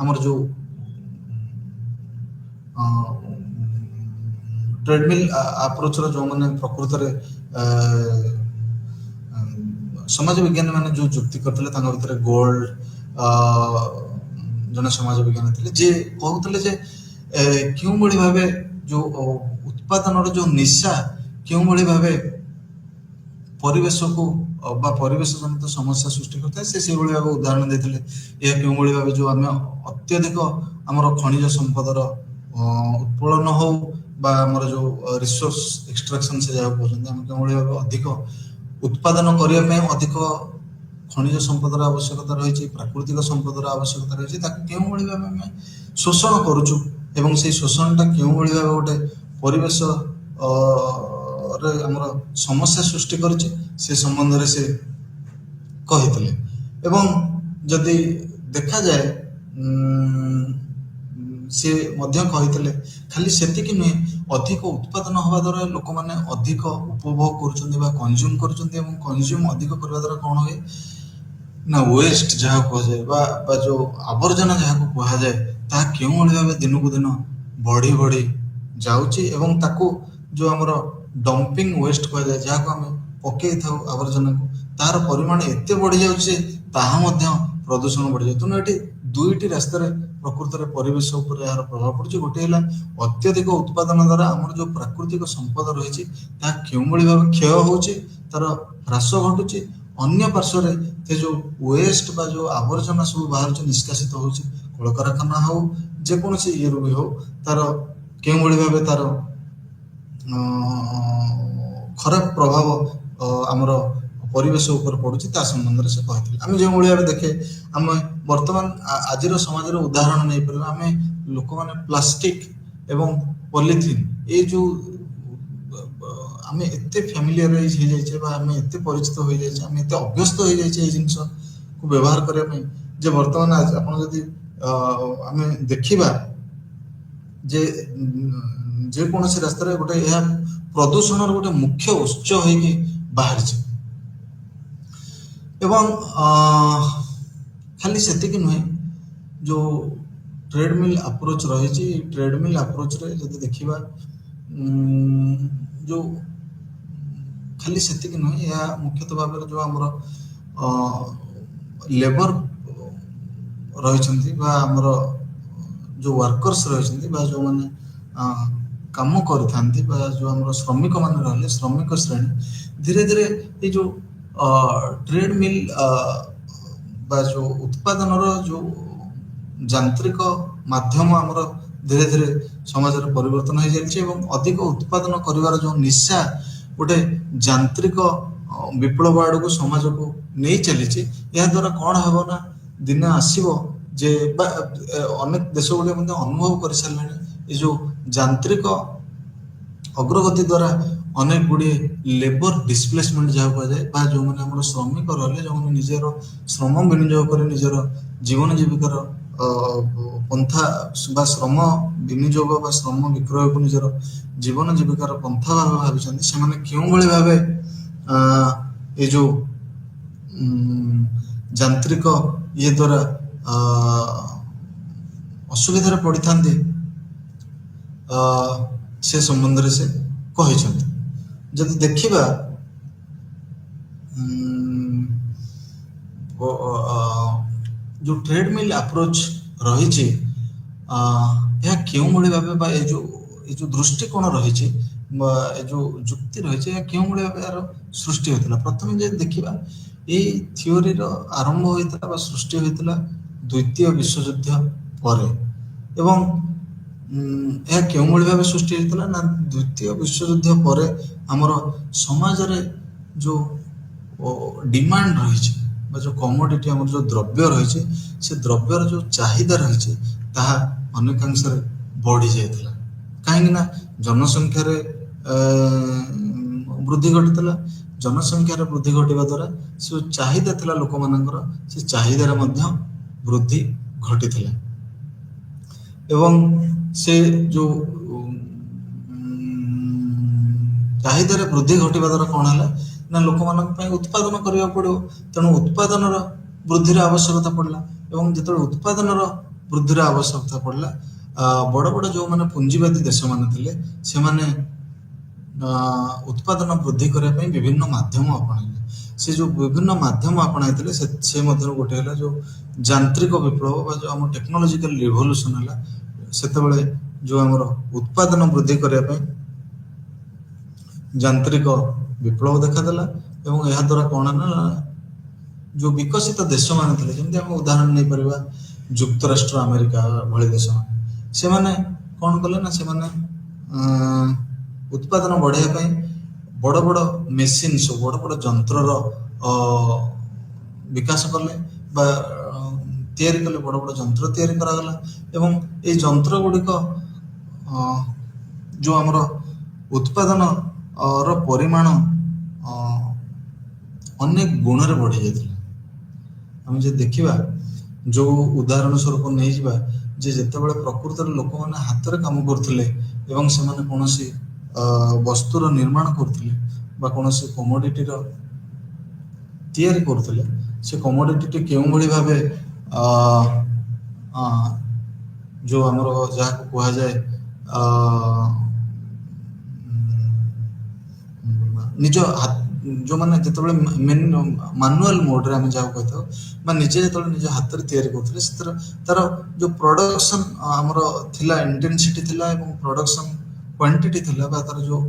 ଆମର ଯୋଉ ଟ୍ରେଡମିଲ ଆପ୍ରୋଚର ଯୋଉମାନେ ପ୍ରକୃତରେ ସମାଜ ବିଜ୍ଞାନୀ ମାନେ ଯୋଉ ଯୁକ୍ତି କରିଥିଲେ ତାଙ୍କ ଭିତରେ ଗୋଲ୍ଡ ଜଣେ ସମାଜ ବିଜ୍ଞାନୀ ଥିଲେ ଯିଏ କହୁଥିଲେ ଯେ କେଉଁଭଳି ଭାବେ ଯୋଉ ଉତ୍ପାଦନର ଯୋଉ ନିଶା କେଉଁଭଳି ଭାବେ ପରିବେଶକୁ ବା ପରିବେଶ ଜନିତ ସମସ୍ୟା ସୃଷ୍ଟି କରିଥାଏ ସେ ସେଇଭଳି ଭାବେ ଉଦାହରଣ ଦେଇଥିଲେ। ଏହା କେଉଁଭଳି ଭାବେ ଯୋଉ ଆମେ ଅତ୍ୟଧିକ ଆମର ଖଣିଜ ସମ୍ପଦର ଉତ୍ପୋଳନ ହଉ ବା ଆମର ଯୋଉ ରିସୋର୍ସ ଏକ୍ସଟ୍ରାକ୍ସନ ସେ ଯାହାକୁ କହୁଛନ୍ତି ଆମେ କେଉଁଭଳି ଭାବେ ଅଧିକ ଉତ୍ପାଦନ କରିବା ପାଇଁ ଅଧିକ ଖଣିଜ ସମ୍ପଦର ଆବଶ୍ୟକତା ରହିଛି, ପ୍ରାକୃତିକ ସମ୍ପଦର ଆବଶ୍ୟକତା ରହିଛି, ତାକୁ କେଉଁଭଳି ଭାବେ ଆମେ ଶୋଷଣ କରୁଛୁ ଏବଂ ସେଇ ଶୋଷଣଟା କେଉଁଭଳି ଭାବେ ଗୋଟେ ପରିବେଶ ରେ ଆମର ସମସ୍ୟା ସୃଷ୍ଟି କରିଛି ସେ ସମ୍ବନ୍ଧରେ ସେ କହିଥିଲେ। ଏବଂ ଯଦି ଦେଖାଯାଏ ସେ ମଧ୍ୟ କହିଥିଲେ ଖାଲି ସେତିକି ନୁହେଁ ଅଧିକ ଉତ୍ପାଦନ ହେବା ଦ୍ୱାରା ଲୋକମାନେ ଅଧିକ ଉପଭୋଗ କରୁଛନ୍ତି ବା କନଜ୍ୟୁମ କରୁଛନ୍ତି ଏବଂ କନଜ୍ୟୁମ ଅଧିକ କରିବା ଦ୍ୱାରା କ'ଣ ହୁଏ ନା ୱେଷ୍ଟ ଯାହାକୁ କୁହାଯାଏ ବା ଯୋଉ ଆବର୍ଜନା ଯାହାକୁ କୁହାଯାଏ ତାହା କେଉଁଭଳି ଭାବେ ଦିନକୁ ଦିନ ବଢି ବଢି ଯାଉଛି ଏବଂ ତାକୁ ଯୋଉ ଆମର ଡମ୍ପିଂ ୱେଷ୍ଟ କୁହାଯାଏ ଯାହାକୁ ଆମେ ପକେଇଥାଉ ଆବର୍ଜନାକୁ ତାହାର ପରିମାଣ ଏତେ ବଢି ଯାଉଛି ଯେ ତାହା ମଧ୍ୟ ପ୍ରଦୂଷଣ ବଢିଯାଉଛି। ତେଣୁ ଏଠି ଦୁଇଟି ରାସ୍ତାରେ ପ୍ରକୃତରେ ପରିବେଶ ଉପରେ ଏହାର ପ୍ରଭାବ ପଡୁଛି। ଗୋଟିଏ ହେଲା ଅତ୍ୟଧିକ ଉତ୍ପାଦନ ଦ୍ୱାରା ଆମର ଯୋଉ ପ୍ରାକୃତିକ ସମ୍ପଦ ରହିଛି ତାହା କେଉଁଭଳି ଭାବେ କ୍ଷୟ ହଉଛି ତାର ହ୍ରାସ ଘଟୁଛି। ଅନ୍ୟ ପାର୍ଶ୍ୱରେ ସେ ଯେଉଁ ୱେଷ୍ଟ ବା ଯେଉଁ ଆବର୍ଜନା ସବୁ ବାହାରୁଛି ନିଷ୍କାସିତ ହେଉଛି କଳକାରଖାନା ହଉ ଯେକୌଣସି ଇଏରୁ ବି ହଉ ତାର କେଉଁଭଳି ଭାବେ ତାର ଖରାପ ପ୍ରଭାବ ଆମର ପରିବେଶ ଉପରେ ପଡ଼ୁଛି ତା ସମ୍ବନ୍ଧରେ ସେ କହିଥିଲେ। ଆମେ ଯେଉଁଭଳି ଭାବେ ଦେଖେ ଆମେ ବର୍ତ୍ତମାନ ଆଜିର ସମାଜର ଉଦାହରଣ ନେଇପାରିବା। ଆମେ ଲୋକମାନେ ପ୍ଲାଷ୍ଟିକ ଏବଂ ପଲିଥିନ୍ ଏଇ ଯେଉଁ ଆମେ ଏତେ ଫ୍ୟାମିଲିଆରାଇଜ୍ ହେଇଯାଇଛେ ବା ଆମେ ଏତେ ପରିଚିତ ହୋଇଯାଇଛେ ଆମେ ଏତେ ଅଭ୍ୟସ୍ତ ହେଇଯାଇଛେ ଏଇ ଜିନିଷକୁ ବ୍ୟବହାର କରିବା ପାଇଁ ଯେ ବର୍ତ୍ତମାନ ଆପଣ ଯଦି ଆମେ ଦେଖିବା ଯେ ଯେକୌଣସି ରାସ୍ତାରେ ଗୋଟେ ଏହା ପ୍ରଦୂଷଣର ଗୋଟେ ମୁଖ୍ୟ ଉତ୍ସ ହେଇକି ବାହାରିଛି। ଏବଂ ଖାଲି ସେତିକି ନୁହେଁ ଯେଉଁ ଟ୍ରେଡମିଲ୍ ଆପ୍ରୋଚ୍ ରହିଛି ଟ୍ରେଡମିଲ୍ ଆପ୍ରୋଚ୍ରେ ଯଦି ଦେଖିବା ଯେଉଁ ଖାଲି ସେତିକି ନୁହେଁ ଏହା ମୁଖ୍ୟତଃ ଭାବରେ ଯେଉଁ ଆମର ଲେବର ରହିଛନ୍ତି ବା ଆମର ଯେଉଁ ୱାର୍କର୍ସ ରହିଛନ୍ତି ବା ଯେଉଁମାନେ କାମ କରିଥାନ୍ତି ବା ଯେଉଁ ଆମର ଶ୍ରମିକମାନେ ରହିଲେ ଶ୍ରମିକ ଶ୍ରେଣୀ ଧୀରେ ଧୀରେ ଏଇ ଯେଉଁ ଟ୍ରେଡମିଲ୍ ବା ଯେଉଁ ଉତ୍ପାଦନର ଯେଉଁ ଯାନ୍ତ୍ରିକ ମାଧ୍ୟମ ଆମର ଧୀରେ ଧୀରେ ସମାଜରେ ପରିବର୍ତ୍ତନ ହେଇଯାଇଛି ଏବଂ ଅଧିକ ଉତ୍ପାଦନ କରିବାର ଯେଉଁ ନିଶା ଗୋଟେ ଯାନ୍ତ୍ରିକ ବିପ୍ଳବ ଆଡ଼କୁ ସମାଜକୁ ନେଇ ଚାଲିଛି। ଏହାଦ୍ୱାରା କ'ଣ ହେବ ନା ଦିନ ଆସିବ ଯେ ବା ଅନେକ ଦେଶ ଗୁଡ଼ିକ ମଧ୍ୟ ଅନୁଭବ କରିସାରିଲେଣି ଏ ଯେଉଁ ଯାନ୍ତ୍ରିକ ଅଗ୍ରଗତି ଦ୍ୱାରା ଅନେକ ଗୁଡ଼ିଏ ଲେବର ଡିସପ୍ଲେସମେଣ୍ଟ ଯାହା କୁହାଯାଏ ବା ଯେଉଁମାନେ ଆମର ଶ୍ରମିକ ରହିଲେ ଯେଉଁମାନେ ନିଜର ଶ୍ରମ ବିନିଯୋଗ କରି ନିଜର ଜୀବନ ଜୀବିକାର ପନ୍ଥା ବା ଶ୍ରମ ବିନିଯୋଗ ବା ଶ୍ରମ ବିକ୍ରୟକୁ ନିଜର ଜୀବନ ଜୀବିକାର ପନ୍ଥା ଭାବେ ଭାବିଛନ୍ତି ସେମାନେ କେଉଁଭଳି ଭାବେ ଏ ଯେଉଁ ଯାନ୍ତ୍ରିକ ଇଏ ଦ୍ୱାରା ଅସୁବିଧାରେ ପଡ଼ିଥାନ୍ତି ସେ ସମ୍ବନ୍ଧରେ ସେ କହିଛନ୍ତି। ଯଦି ଦେଖିବା ଯେଉଁ ଟ୍ରେଡମିଲ୍ ଆପ୍ରୋଚ୍ ରହିଛି ଏହା କେଉଁଭଳି ଭାବେ ବା ଏ ଯେଉଁ ଦୃଷ୍ଟିକୋଣ ରହିଛି ବା ଏ ଯେଉଁ ଯୁକ୍ତି ରହିଛି ଏହା କେଉଁଭଳି ଭାବେ ଏହାର ସୃଷ୍ଟି ହୋଇଥିଲା। ପ୍ରଥମେ ଯଦି ଦେଖିବା ଏଇ ଥିଓରିର ଆରମ୍ଭ ହୋଇଥିଲା ବା ସୃଷ୍ଟି ହୋଇଥିଲା ଦ୍ୱିତୀୟ ବିଶ୍ୱଯୁଦ୍ଧ ପରେ ଏବଂ ଏହା କେଉଁଭଳି ଭାବେ ସୃଷ୍ଟି ହୋଇଥିଲା ନା ଦ୍ୱିତୀୟ ବିଶ୍ୱଯୁଦ୍ଧ ପରେ ଆମର ସମାଜରେ ଯେଉଁ ଡିମାଣ୍ଡ ରହିଛି ବା ଯେଉଁ କମୋଡିଟି ଆମର ଯେଉଁ ଦ୍ରବ୍ୟ ରହିଛି ସେ ଦ୍ରବ୍ୟର ଯେଉଁ ଚାହିଦା ରହିଛି ତାହା ଅନେକାଂଶରେ ବଢ଼ି ଯାଇଥିଲା। କାହିଁକି ନା ଜନସଂଖ୍ୟାରେ ବୃଦ୍ଧି ଘଟିଥିଲା। ଜନସଂଖ୍ୟାର ବୃଦ୍ଧି ଘଟିବା ଦ୍ୱାରା ସେ ଚାହିଦା ଥିଲା ଲୋକମାନଙ୍କର ସେ ଚାହିଦାରେ ମଧ୍ୟ ବୃଦ୍ଧି ଘଟିଥିଲା ଏବଂ ସେ ଯେଉଁ ଚାହିଦାରେ ବୃଦ୍ଧି ଘଟିବା ଦ୍ୱାରା କ'ଣ ହେଲା ନା ଲୋକମାନଙ୍କ ପାଇଁ ଉତ୍ପାଦନ କରିବାକୁ ପଡ଼ିବ। ତେଣୁ ଉତ୍ପାଦନର ବୃଦ୍ଧିର ଆବଶ୍ୟକତା ପଡ଼ିଲା ଏବଂ ଯେତେବେଳେ ଉତ୍ପାଦନର ବୃଦ୍ଧିର ଆବଶ୍ୟକତା ପଡ଼ିଲା ବଡ଼ ବଡ଼ ଯେଉଁମାନେ ପୁଞ୍ଜିବାଦୀ ଦେଶମାନେ ଥିଲେ ସେମାନେ ଉତ୍ପାଦନ ବୃଦ୍ଧି କରିବା ପାଇଁ ବିଭିନ୍ନ ମାଧ୍ୟମ ଆପଣାଇଲେ। ସେ ଯେଉଁ ବିଭିନ୍ନ ମାଧ୍ୟମ ଆପଣାଇଥିଲେ ସେ ମଧ୍ୟରୁ ଗୋଟେ ହେଲା ଯେଉଁ ଯାନ୍ତ୍ରିକ ବିପ୍ଳବ ବା ଯେଉଁ ଆମ ଟେକ୍ନୋଲୋଜିକାଲ ରିଭଲ୍ୟୁସନ୍ ହେଲା। ସେତେବେଳେ ଯେଉଁ ଆମର ଉତ୍ପାଦନ ବୃଦ୍ଧି କରିବା ପାଇଁ ଯାନ୍ତ୍ରିକ ବିପ୍ଳବ ଦେଖାଦେଲା ଏବଂ ଏହାଦ୍ୱାରା କ'ଣ ନା ଯେଉଁ ବିକଶିତ ଦେଶମାନେ ଥିଲେ ଯେମିତି ଆମେ ଉଦାହରଣ ନେଇପାରିବା ଯୁକ୍ତରାଷ୍ଟ୍ର ଆମେରିକା ଭଳି ଦେଶମାନେ ସେମାନେ କ'ଣ କଲେ ନା ସେମାନେ ଉତ୍ପାଦନ ବଢ଼ାଇବା ପାଇଁ ବଡ଼ ବଡ଼ ମେସିନ୍ ସବୁ ବଡ଼ ବଡ଼ ଯନ୍ତ୍ରର ବିକାଶ କଲେ ବା ତିଆରି କଲେ। ବଡ଼ ବଡ଼ ଯନ୍ତ୍ର ତିଆରି କରାଗଲା ଏବଂ ଏଇ ଯନ୍ତ୍ର ଗୁଡ଼ିକ ଯେଉଁ ଆମର ଉତ୍ପାଦନର ପରିମାଣ ଅନେକ ଗୁଣରେ ବଢ଼ି ଯାଇଥିଲା। ଆମେ ଯଦି ଦେଖିବା ଯେଉଁ ଉଦାହରଣ ସ୍ୱରୂପ ନେଇଯିବା ଯେ ଯେତେବେଳେ ପ୍ରକୃତରେ ଲୋକମାନେ ହାତରେ କାମ କରୁଥିଲେ ଏବଂ ସେମାନେ କୌଣସି ବସ୍ତୁର ନିର୍ମାଣ କରୁଥିଲେ ବା କୌଣସି କମୋଡିଟିର ତିଆରି କରୁଥିଲେ ସେ କମୋଡିଟିଟି କେଉଁଭଳି ଭାବେ ଯେଉଁ ଆମର ଯାହାକୁ କୁହାଯାଏ ନିଜ ଯେଉଁମାନେ ଯେତେବେଳେ ମାନୁଆଲ ମୋଡରେ ଆମେ ଯାହାକୁ କହିଥାଉ ବା ନିଜେ ଯେତେବେଳେ ନିଜ ହାତରେ ତିଆରି କରୁଥିଲେ ସେଥିରେ ତାର ଯେଉଁ ପ୍ରଡକ୍ସନ ଆମର ଥିଲା ଇଣ୍ଟେନ୍ସିଟି ଥିଲା ଏବଂ ପ୍ରଡକ୍ସନ କ୍ୱାଣ୍ଟିଟି ଥିଲା ବା ତାର ଯେଉଁ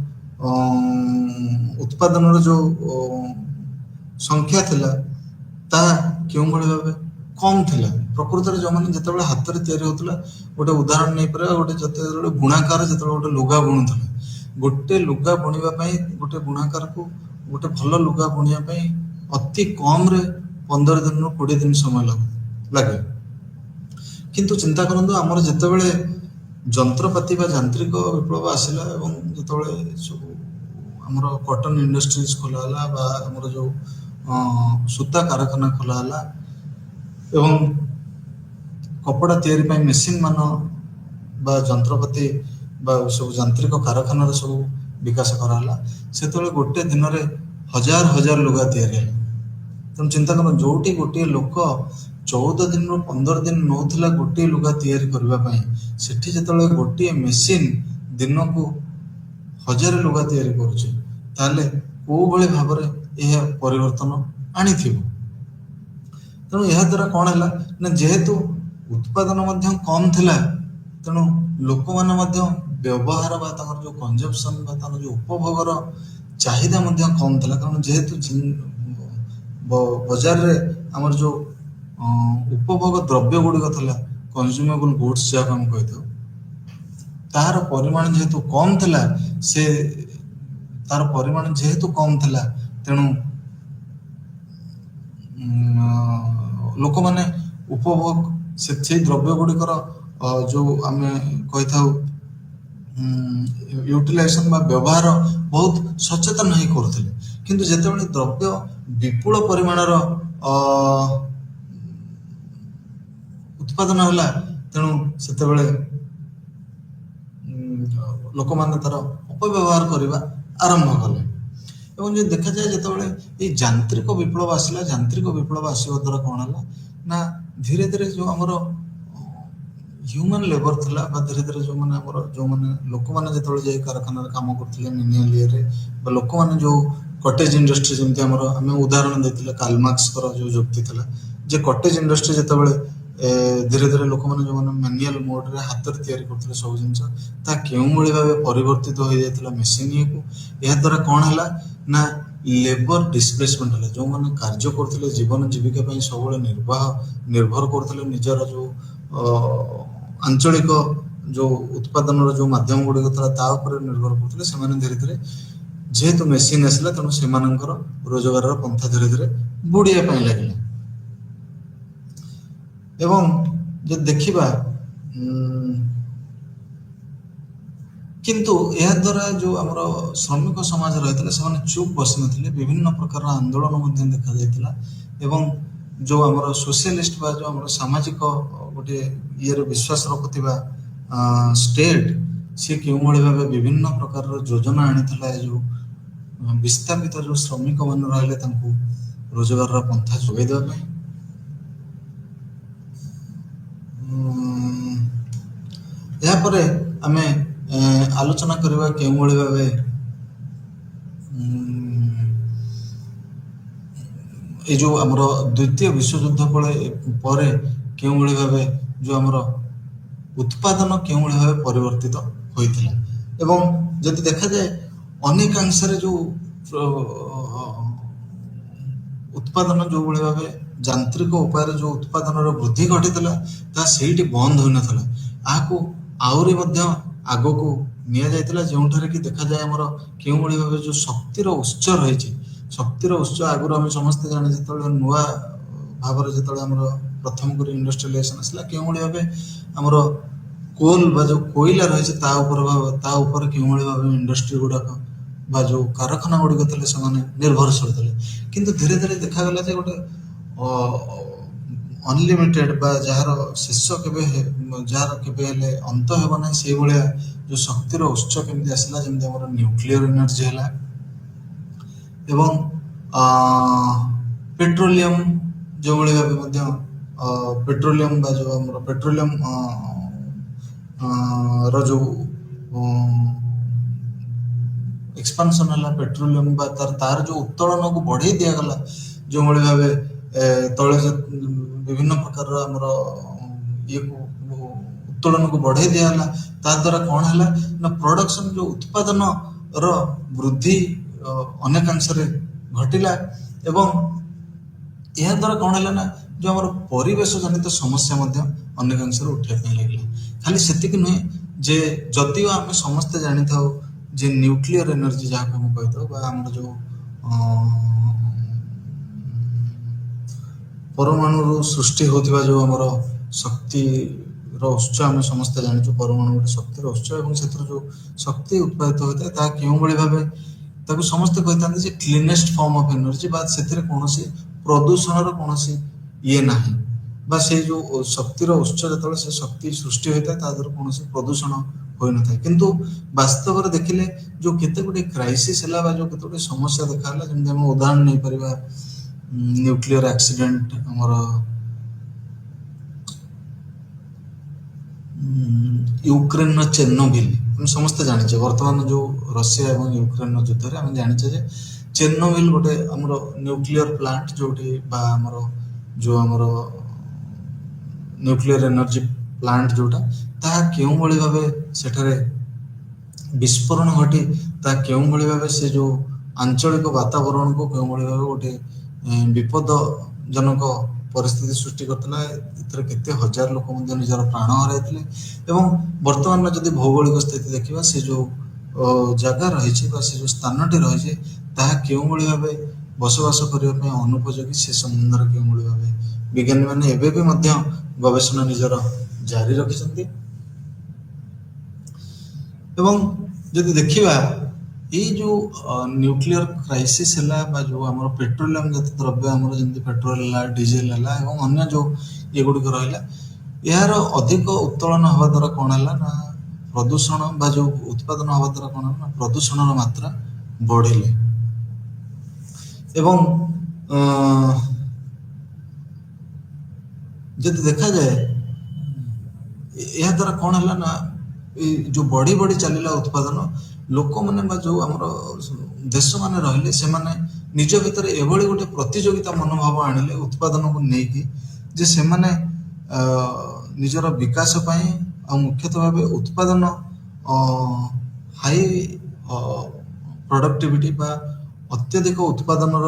ଉତ୍ପାଦନର ଯେଉଁ ସଂଖ୍ୟା ଥିଲା ତାହା କେଉଁଭଳି ଭାବେ କମ୍ ଥିଲା। ପ୍ରକୃତରେ ଯେଉଁମାନେ ଯେତେବେଳେ ହାତରେ ତିଆରି ହେଉଥିଲା, ଗୋଟେ ଉଦାହରଣ ନେଇପାରିବା, ଗୋଟେ ଯେତେବେଳେ ବୁଣାକାର ଯେତେବେଳେ ଗୋଟେ ଲୁଗା ବୁଣୁଥିଲା, ଗୋଟେ ଲୁଗା ବୁଣିବା ପାଇଁ ଗୋଟେ ବୁଣାକାରକୁ ଗୋଟେ ଭଲ ଲୁଗା ବୁଣିବା ପାଇଁ ଅତି କମ୍ରେ 15 ଦିନରୁ 20 ଦିନ ସମୟ ଲାଗେ। କିନ୍ତୁ ଚିନ୍ତା କରନ୍ତୁ, ଆମର ଯେତେବେଳେ ଯନ୍ତ୍ରପାତି ବା ଯାନ୍ତ୍ରିକ ବିପ୍ଳବ ଆସିଲା ଏବଂ ଯେତେବେଳେ ସବୁ ଆମର କଟନ ଇଣ୍ଡଷ୍ଟ୍ରିଜ ଖୋଲା ହେଲା ବା ଆମର ଯେଉଁ ସୂତା କାରଖାନା ଖୋଲା ହେଲା ଏବଂ କପଡ଼ା ତିଆରି ପାଇଁ ମେସିନ୍ ମାନ ବା ଯନ୍ତ୍ରପାତି ବା ସବୁ ଯାନ୍ତ୍ରିକ କାରଖାନାର ସବୁ ବିକାଶ କରାହେଲା, ସେତେବେଳେ ଗୋଟେ ଦିନରେ ହଜାର ହଜାର ଲୁଗା ତିଆରି ହେଲା। ତେଣୁ ଚିନ୍ତା କରନ୍ତୁ, ଯେଉଁଠି ଗୋଟିଏ ଲୋକ 14 ଦିନରୁ 15 ଦିନ ନେଉଥିଲା ଗୋଟିଏ ଲୁଗା ତିଆରି କରିବା ପାଇଁ, ସେଠି ଯେତେବେଳେ ଗୋଟିଏ ମେସିନ୍ ଦିନକୁ 1000 ଲୁଗା ତିଆରି କରୁଛି, ତାହେଲେ କୋଉଭଳି ଭାବରେ ଏହା ପରିବର୍ତ୍ତନ ଆଣିଥିବ। ତେଣୁ ଏହା ଦ୍ୱାରା କ'ଣ ହେଲା ନା, ଯେହେତୁ ଉତ୍ପାଦନ ମଧ୍ୟ କମ୍ ଥିଲା, ତେଣୁ ଲୋକମାନେ ମଧ୍ୟ ବ୍ୟବହାର ବା ତାଙ୍କର ଯେଉଁ କନଜମ୍ପସନ୍ ବା ତାଙ୍କର ଯେଉଁ ଉପଭୋଗର ଚାହିଦା ମଧ୍ୟ କମ୍ ଥିଲା। କାରଣ ଯେହେତୁ ବଜାରରେ ଆମର ଯେଉଁ ଉପଭୋଗ ଦ୍ରବ୍ୟ ଗୁଡ଼ିକ ଥିଲା, କନଜ୍ୟୁମେବଲ୍ ଗୁଡ୍ସ ଯାହାକୁ ଆମେ କହିଥାଉ, ତାହାର ପରିମାଣ ଯେହେତୁ କମ୍ ଥିଲା, ତାର ପରିମାଣ ଯେହେତୁ କମ୍ ଥିଲା, ତେଣୁ ଲୋକମାନେ ଉପଭୋଗ ସେଇ ଦ୍ରବ୍ୟ ଗୁଡ଼ିକର ଯେଉଁ ଆମେ କହିଥାଉ ୟୁଟିଲାଇଜେସନ୍ ବା ବ୍ୟବହାର ବହୁତ ସଚେତନ ହେଇ କରୁଥିଲେ। କିନ୍ତୁ ଯେତେବେଳେ ଦ୍ରବ୍ୟ ବିପୁଳ ପରିମାଣର ଉତ୍ପାଦନ ହେଲା, ତେଣୁ ସେତେବେଳେ ଲୋକମାନେ ତାର ଅପବ୍ୟବହାର କରିବା ଆରମ୍ଭ କଲେ। ଏବଂ ଯଦି ଦେଖାଯାଏ, ଯେତେବେଳେ ଏଇ ଯାନ୍ତ୍ରିକ ବିପ୍ଳବ ଆସିଲା, ଯାନ୍ତ୍ରିକ ବିପ୍ଳବ ଆସିବା ଦ୍ୱାରା କ'ଣ ହେଲା ନା, ଧୀରେ ଧୀରେ ଯେଉଁ ଆମର ହ୍ୟୁମାନ୍ ଲେବର ଥିଲା ବା ଧୀରେ ଧୀରେ ଯେଉଁମାନେ ଲୋକମାନେ ଯେତେବେଳେ ଯାଇ କାରଖାନାରେ କାମ କରୁଥିଲେ ମିନିଆଲ ଇଏରେ, ବା ଲୋକମାନେ ଯେଉଁ କଟେଜ ଇଣ୍ଡଷ୍ଟ୍ରି, ଯେମିତି ଆମେ ଉଦାହରଣ ଦେଇଥିଲେ କାର୍ଲମାର୍କ୍ସଙ୍କର ଯେଉଁ ଯୁକ୍ତି ଥିଲା ଯେ କଟେଜ ଇଣ୍ଡଷ୍ଟ୍ରି ଯେତେବେଳେ ଧୀରେ ଧୀରେ ଲୋକମାନେ ଯେଉଁମାନେ ମ୍ୟାନୁଆଲ ମୋଡରେ ହାତରେ ତିଆରି କରୁଥିଲେ ସବୁ ଜିନିଷ, ତାହା କେଉଁଭଳି ଭାବେ ପରିବର୍ତ୍ତିତ ହୋଇଯାଇଥିଲା ମେସିନ୍ ଇଏକୁ। ଏହାଦ୍ୱାରା କ'ଣ ହେଲା ନା, ଲେବର ଡିସପ୍ଲେସମେଣ୍ଟ ହେଲା। ଯେଉଁମାନେ କାର୍ଯ୍ୟ କରୁଥିଲେ, ଜୀବନ ଜୀବିକା ପାଇଁ ସବୁବେଳେ ନିର୍ଭର କରୁଥିଲେ, ନିଜର ଯେଉଁ ଆଞ୍ଚଳିକ ଯେଉଁ ଉତ୍ପାଦନର ଯେଉଁ ମାଧ୍ୟମ ଗୁଡ଼ିକ ଥିଲା ତା ଉପରେ ନିର୍ଭର କରୁଥିଲେ, ସେମାନେ ଧୀରେ ଧୀରେ ଯେହେତୁ ମେସିନ୍ ଆସିଲା, ତେଣୁ ସେମାନଙ୍କର ରୋଜଗାରର ପନ୍ଥା ଧୀରେ ଧୀରେ ବୁଡ଼ିବା ପାଇଁ ଲାଗିଲା। ଏବଂ ଯଦି ଦେଖିବା, କିନ୍ତୁ ଏହାଦ୍ୱାରା ଯେଉଁ ଆମର ଶ୍ରମିକ ସମାଜ ରହିଥିଲା, ସେମାନେ ଚୁପ୍ ବସିନଥିଲେ, ବିଭିନ୍ନ ପ୍ରକାରର ଆନ୍ଦୋଳନ ମଧ୍ୟ ଦେଖାଯାଇଥିଲା। ଏବଂ ଯେଉଁ ଆମର ସୋସିଆଲିଷ୍ଟ ବା ଯେଉଁ ଆମର ସାମାଜିକ ଗୋଟେ ଇଏରେ ବିଶ୍ୱାସ ରଖୁଥିବା ଷ୍ଟେଟ୍, ସିଏ କେଉଁଭଳି ଭାବେ ବିଭିନ୍ନ ପ୍ରକାରର ଯୋଜନା ଆଣିଥିଲା, ଏ ଯେଉଁ ବିସ୍ଥାପିତ ଯେଉଁ ଶ୍ରମିକମାନେ ରହିଲେ ତାଙ୍କୁ ରୋଜଗାରର ପନ୍ଥା ଯୋଗାଇ ଦେବା ପାଇଁ। ଏହାପରେ ଆମେ ଆଲୋଚନା କରିବା କେଉଁଭଳି ଭାବେ ଏ ଯେଉଁ ଆମର ଦ୍ୱିତୀୟ ବିଶ୍ୱଯୁଦ୍ଧ ପରେ କେଉଁଭଳି ଭାବେ ଯେଉଁ ଆମର ଉତ୍ପାଦନ କେଉଁଭଳି ଭାବେ ପରିବର୍ତ୍ତିତ ହୋଇଥିଲା। ଏବଂ ଯଦି ଦେଖାଯାଏ, ଅନେକାଂଶରେ ଯେଉଁ ଉତ୍ପାଦନ ଯେଉଁଭଳି ଭାବେ ଯାନ୍ତ୍ରିକ ଉପାୟରେ ଯେଉଁ ଉତ୍ପାଦନର ବୃଦ୍ଧି ଘଟିଥିଲା, ତାହା ସେଇଠି ବନ୍ଦ ହୋଇନଥିଲା, ଏହାକୁ ଆହୁରି ମଧ୍ୟ ଆଗକୁ ନିଆଯାଇଥିଲା। ଯେଉଁଠାରେ କି ଦେଖାଯାଏ, ଆମର କେଉଁଭଳି ଭାବେ ଯେଉଁ ଶକ୍ତିର ଉତ୍ସ ରହିଛି, ଶକ୍ତିର ଉତ୍ସ ଆଗରୁ ଆମେ ସମସ୍ତେ ଜାଣେ, ଯେତେବେଳେ ନୂଆ ଭାବରେ ଯେତେବେଳେ ଆମର ପ୍ରଥମ କରି ଇଣ୍ଡଷ୍ଟ୍ରିଆଲାଇଜେସନ୍ ଆସିଲା, କେଉଁଭଳି ଭାବେ ଆମର କୋଲ୍ ବା ଯେଉଁ କୋଇଲା ରହିଛି ତା ଉପରେ କେଉଁଭଳି ଭାବେ ଇଣ୍ଡଷ୍ଟ୍ରି ଗୁଡ଼ାକ ବା ଯେଉଁ କାରଖାନା ଗୁଡ଼ିକ ଥିଲେ ସେମାନେ ନିର୍ଭରଶୀଳ ଥିଲେ। କିନ୍ତୁ ଧୀରେ ଧୀରେ ଦେଖାଗଲା ଯେ ଗୋଟେ ଅନଲିମିଟେଡ୍ ବା ଯାହାର କେବେ ହେଲେ ଅନ୍ତ ହେବ ନାହିଁ, ସେଇଭଳିଆ ଯେଉଁ ଶକ୍ତିର ଉତ୍ସ କେମିତି ଆସିଲା, ଯେମିତି ଆମର ନ୍ୟୁକ୍ଲିୟର ଏନର୍ଜି ହେଲା ଏବଂ ପେଟ୍ରୋଲିୟମ, ଯେଉଁଭଳି ଭାବେ ମଧ୍ୟ ପେଟ୍ରୋଲିୟମ ବା ଯେଉଁ ଆମର ପେଟ୍ରୋଲିୟମ ର ଯେଉଁ ଏକ୍ସପାନସନ୍ ହେଲା, ପେଟ୍ରୋଲିୟମ ବା ତାର ଯେଉଁ ଉତ୍ତୋଳନକୁ ବଢ଼େଇ ଦିଆଗଲା, ଯେଉଁଭଳି ଭାବେ ତୈଳ ବିଭିନ୍ନ ପ୍ରକାରର ଆମର ଇଏକୁ ଉତ୍ତୋଳନକୁ ବଢ଼େଇ ଦିଆଗଲା, ତା ଦ୍ୱାରା କ'ଣ ହେଲା ନା, ପ୍ରଡକ୍ସନ ଯେଉଁ ଉତ୍ପାଦନ ର ବୃଦ୍ଧି ଅନେକାଂଶରେ ଘଟିଲା ଏବଂ ଏହା ଦ୍ୱାରା କ'ଣ ହେଲା ନା ଯେଉଁ ଆମର ପରିବେଶ ଜନିତ ସମସ୍ୟା ମଧ୍ୟ ଅନେକାଂଶରେ ଉଠିବା ପାଇଁ ଲାଗିଲା। ଖାଲି ସେତିକି ନୁହେଁ ଯେ ଯଦିଓ ଆମେ ସମସ୍ତେ ଜାଣିଥାଉ ଯେ ନ୍ୟୁକ୍ଲିୟର ଏନର୍ଜି ଯାହାକୁ ଆମେ କହିଥାଉ ବା ଆମର ଯେଉଁ ପରମାଣୁରୁ ସୃଷ୍ଟି ହେଉଥିବା ଯେଉଁ ଆମର ଶକ୍ତିର ଉତ୍ସ ଆମେ ସମସ୍ତେ ଜାଣିଛୁ ପରମାଣୁ ଗୋଟେ ଶକ୍ତିର ଉତ୍ସ ଏବଂ ସେଥିରୁ ଯେଉଁ ଶକ୍ତି ଉତ୍ପାଦିତ ହୋଇଥାଏ ତାହା କେଉଁଭଳି ଭାବେ ତାକୁ ସମସ୍ତେ କହିଥାନ୍ତି ଯେ କ୍ଲିନେଷ୍ଟ ଫର୍ମ ଅଫ୍ ଏନର୍ଜି ବା ସେଥିରେ କୌଣସି ପ୍ରଦୂଷଣର କୌଣସି ଇଏ ନାହିଁ ବା ସେଇ ଯେଉଁ ଶକ୍ତିର ଉତ୍ସ ଯେତେବେଳେ ସେ ଶକ୍ତି ସୃଷ୍ଟି ହୋଇଥାଏ ତା ଦ୍ୱାରା କୌଣସି ପ୍ରଦୂଷଣ ହୋଇନଥାଏ। କିନ୍ତୁ ବାସ୍ତବରେ ଦେଖିଲେ ଯେଉଁ କେତେ ଗୁଡ଼ିଏ କ୍ରାଇସିସ୍ ହେଲା ବା ଯେଉଁ କେତେ ଗୁଡ଼ିଏ ସମସ୍ୟା ଦେଖାହେଲା ଯେମିତି ଆମେ ଉଦାହରଣ ନେଇପାରିବା ନ୍ୟୁକ୍ଲିୟର ଆକ୍ସିଡେଣ୍ଟ ଆମର ୟୁକ୍ରେନର ଚେର୍ନୋବିଲ୍ ଆମେ ସମସ୍ତେ ଜାଣିଛେ ବର୍ତ୍ତମାନ ଯେଉଁ ରଷିଆ ଏବଂ ୟୁକ୍ରେନର ଯୁଦ୍ଧରେ ଆମେ ଜାଣିଛେ ଯେ ଚେର୍ନୋବିଲ୍ ଗୋଟେ ଆମର ନ୍ୟୁକ୍ଲିୟର ପ୍ଲାଣ୍ଟ ଯେଉଁଠି ବା ଆମର ଯେଉଁ ଆମର ନ୍ୟୁକ୍ଲିୟର ଏନର୍ଜି ପ୍ଲାଣ୍ଟ ଯେଉଁଟା ତାହା କେଉଁଭଳି ଭାବେ ସେଠାରେ ବିସ୍ଫୋରଣ ଘଟି ତାହା କେଉଁଭଳି ଭାବେ ସେ ଯେଉଁ ଆଞ୍ଚଳିକ ବାତାବରଣକୁ କେଉଁଭଳି ଭାବେ ଗୋଟେ ବିପଦଜନକ ପରିସ୍ଥିତି ସୃଷ୍ଟି କରିଥିଲା। ଏଥିରେ କେତେ ହଜାର ଲୋକ ମଧ୍ୟ ନିଜର ପ୍ରାଣ ହରାଇଥିଲେ ଏବଂ ବର୍ତ୍ତମାନର ଯଦି ଭୌଗୋଳିକ ସ୍ଥିତି ଦେଖିବା ସେ ଯେଉଁ ଜାଗା ରହିଛି ବା ସେ ଯେଉଁ ସ୍ଥାନଟି ରହିଛି ତାହା କେଉଁଭଳି ଭାବେ ବସବାସ କରିବା ପାଇଁ ଅନୁପଯୋଗୀ ସେ ସମ୍ବନ୍ଧରେ କେଉଁଭଳି ଭାବେ ବିଜ୍ଞାନୀମାନେ ଏବେ ବି ମଧ୍ୟ ଗବେଷଣା ନିଜର ଜାରି ରଖିଛନ୍ତି। ଏବଂ ଯଦି ଦେଖିବା ଏଇ ଯେଉଁ ନ୍ୟୁକ୍ଲିୟର କ୍ରାଇସିସ୍ ହେଲା ବା ଯେଉଁ ଆମର ପେଟ୍ରୋଲିୟମ ଜାତୀୟ ଦ୍ରବ୍ୟ ଆମର ଯେମିତି ପେଟ୍ରୋଲ ହେଲା ଡିଜେଲ ହେଲା ଏବଂ ଅନ୍ୟ ଯେଉଁ ଏଗୁଡ଼ିକ ରହିଲା ଏହାର ଅଧିକ ଉତ୍ତୋଳନ ହେବା ଦ୍ୱାରା କ'ଣ ହେଲା ନା ପ୍ରଦୂଷଣ ବା ଯେଉଁ ଉତ୍ପାଦନ ହେବା ଦ୍ୱାରା କ'ଣ ହେଲା ନା ପ୍ରଦୂଷଣର ମାତ୍ରା ବଢ଼ିଲେ ଏବଂ ଯଦି ଦେଖାଯାଏ ଏହା ଦ୍ୱାରା କ'ଣ ହେଲା ନା ଏଇ ଯେଉଁ ବଢ଼ି ବଢ଼ି ଚାଲିଲା ଉତ୍ପାଦନ ଲୋକମାନେ ବା ଯେଉଁ ଆମର ଦେଶମାନେ ରହିଲେ ସେମାନେ ନିଜ ଭିତରେ ଏଭଳି ଗୋଟେ ପ୍ରତିଯୋଗିତା ମନୋଭାବ ଆଣିଲେ ଉତ୍ପାଦନକୁ ନେଇକି ଯେ ସେମାନେ ନିଜର ବିକାଶ ପାଇଁ ଆଉ ମୁଖ୍ୟତଃ ଭାବେ ଉତ୍ପାଦନ ହାଇ ପ୍ରଡକ୍ଟିଭିଟି ବା ଅତ୍ୟଧିକ ଉତ୍ପାଦନର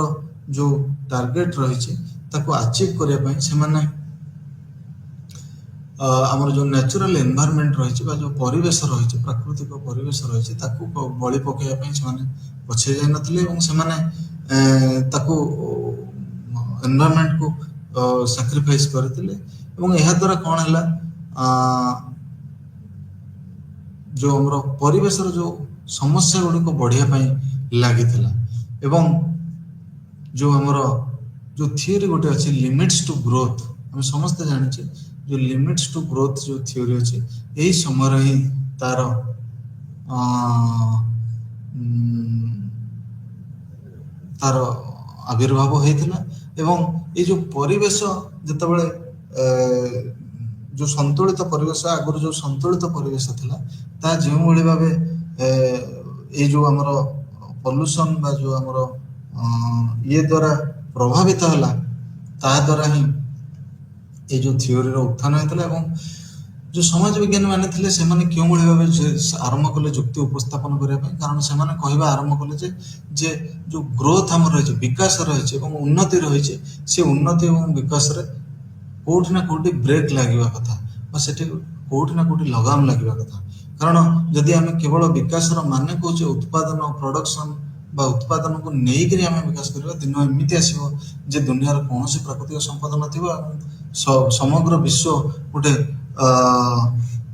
ଯେଉଁ ଟାର୍ଗେଟ୍ ରହିଛି ତାକୁ ଆଚିଭ୍ କରିବା ପାଇଁ ସେମାନେ ଆମର ଯେଉଁ ନ୍ୟାଚୁରାଲ ଏନଭାରମେଣ୍ଟ ରହିଛି ବା ଯେଉଁ ପରିବେଶ ରହିଛି ପ୍ରାକୃତିକ ପରିବେଶ ରହିଛି ତାକୁ ବଳି ପକାଇବା ପାଇଁ ସେମାନେ ପଛେଇ ଯାଇନଥିଲେ ଏବଂ ସେମାନେ ତାକୁ ଏନଭାରମେଣ୍ଟକୁ ସାକ୍ରିଫାଇସ୍ କରିଥିଲେ ଏବଂ ଏହାଦ୍ୱାରା କ'ଣ ହେଲା ଯେଉଁ ଆମର ପରିବେଶର ଯେଉଁ ସମସ୍ୟା ଗୁଡ଼ିକ ବଢ଼ିବା ପାଇଁ ଲାଗିଥିଲା ଏବଂ ଯେଉଁ ଆମର ଯେଉଁ ଥିଓରି ଗୋଟେ ଅଛି ଲିମିଟ୍ସ ଟୁ ଗ୍ରୋଥ ଆମେ ସମସ୍ତେ ଜାଣିଛେ जो लिमिट्स टू ग्रोथ जो थ्योरी अच्छे यही समय ही तार तार आविर्भाव होता एवं ये जो परिवेश जितेबाला जो संतुलित परिवेश आगुरी जो संतुलित परिवेश थिला ता जो भली भाव ये जो आमर पॉल्यूशन बा जो आमर ये द्वारा प्रभावित है ता द्वारा ही ये जो थ्योरी उत्थान होता है जो समाज विज्ञानी माने थे से क्यों भाव आरंभ कले जुक्ति उपस्थापन करने कारण से कहवा आरंभ कले जे जो ग्रोथ आम रही विकास रही उन्नति रही से उन्नति और विकास कौटि ना कौटि ब्रेक लगे कथा से कौटि ना कौटि लगाम लगे कथा कारण जदि आम केवल विकास माने कहे उत्पादन प्रोडक्शन बा उत्पादन को लेकिन आम विकास करवा दिन एमती आसो जे दुनिया कौन प्राकृतिक संपद न समग्र विश्व गोटे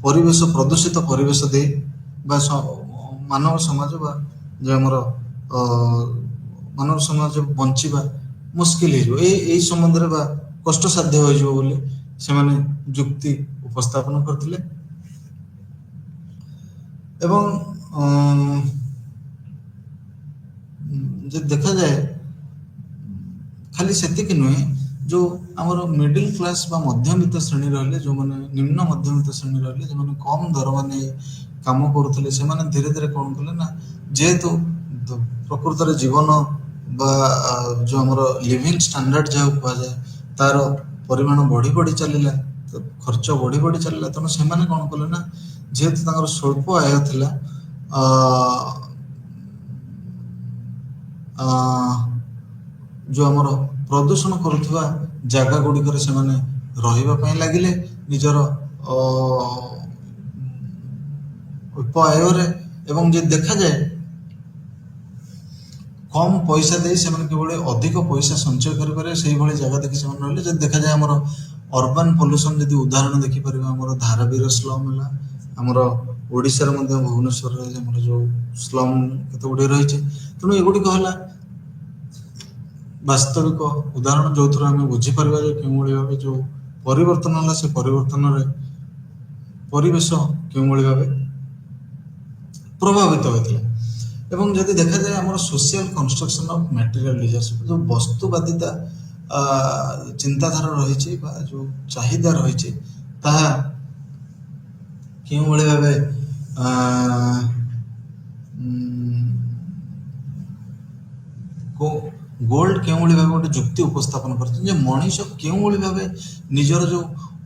परिवेश प्रदूषित परिवेश दे मानव समाज बा जो आमर मानव समाज बंचवा मुस्किल हो संबंध में कष्टसाध्य हो से जुक्ति उपस्थापन करते जो देखा जाए खाली सेतिक नुहे जो आमर मिडिल क्लास बा मध्यवित्त श्रेणी रहिले जो माने निम्न मध्यवित्त श्रेणी रहिले जो माने कम दरमा ने काम करूथले से माने धीरे धीरे कोन कले ना जेहेतु प्रकृत रे जीवन बा जो आमर लिविंग स्टैंडर्ड जाउ कहा जाए तार परिमाण बढ़ी बढ़ी चलिला तो खर्च बढ़ी बढ़ी चलिला तो से माने कोन कले ना जेहेतु तांगर स्वल्प आय थिला जो आमर प्रदूषण करुवा जगह गुड़िक से रही लगिले निजर उपाय एवं जे देखा जाए कम पैसा दे से किभली अधिक पैसा संचय करें से भाई जगह देखिए रही जब देखा जाए आमर अर्बन पॉल्यूशन जब उदाहरण देखिपर आमर धारावीर स्लम है आमर ओडिशार भुवनेश्वर जो स्लम केत गुड़े रही तेणु एगुड़िक है वास्तविक उदाहरण जो थ्रू आम बुझीपर भाव जो परिवर्तन है से परिवर्तन परिवेश क्यों भाव प्रभावित होता है एवं जदि देखा जाए आम social construction of material disaster जो वस्तुवादिता चिंताधारा रही जो चाहिदा रही क्यों भाव गोल्ड क्यों भाव गोटे जुक्ति उपस्थापन कर मनीष क्यों भाव निजर जो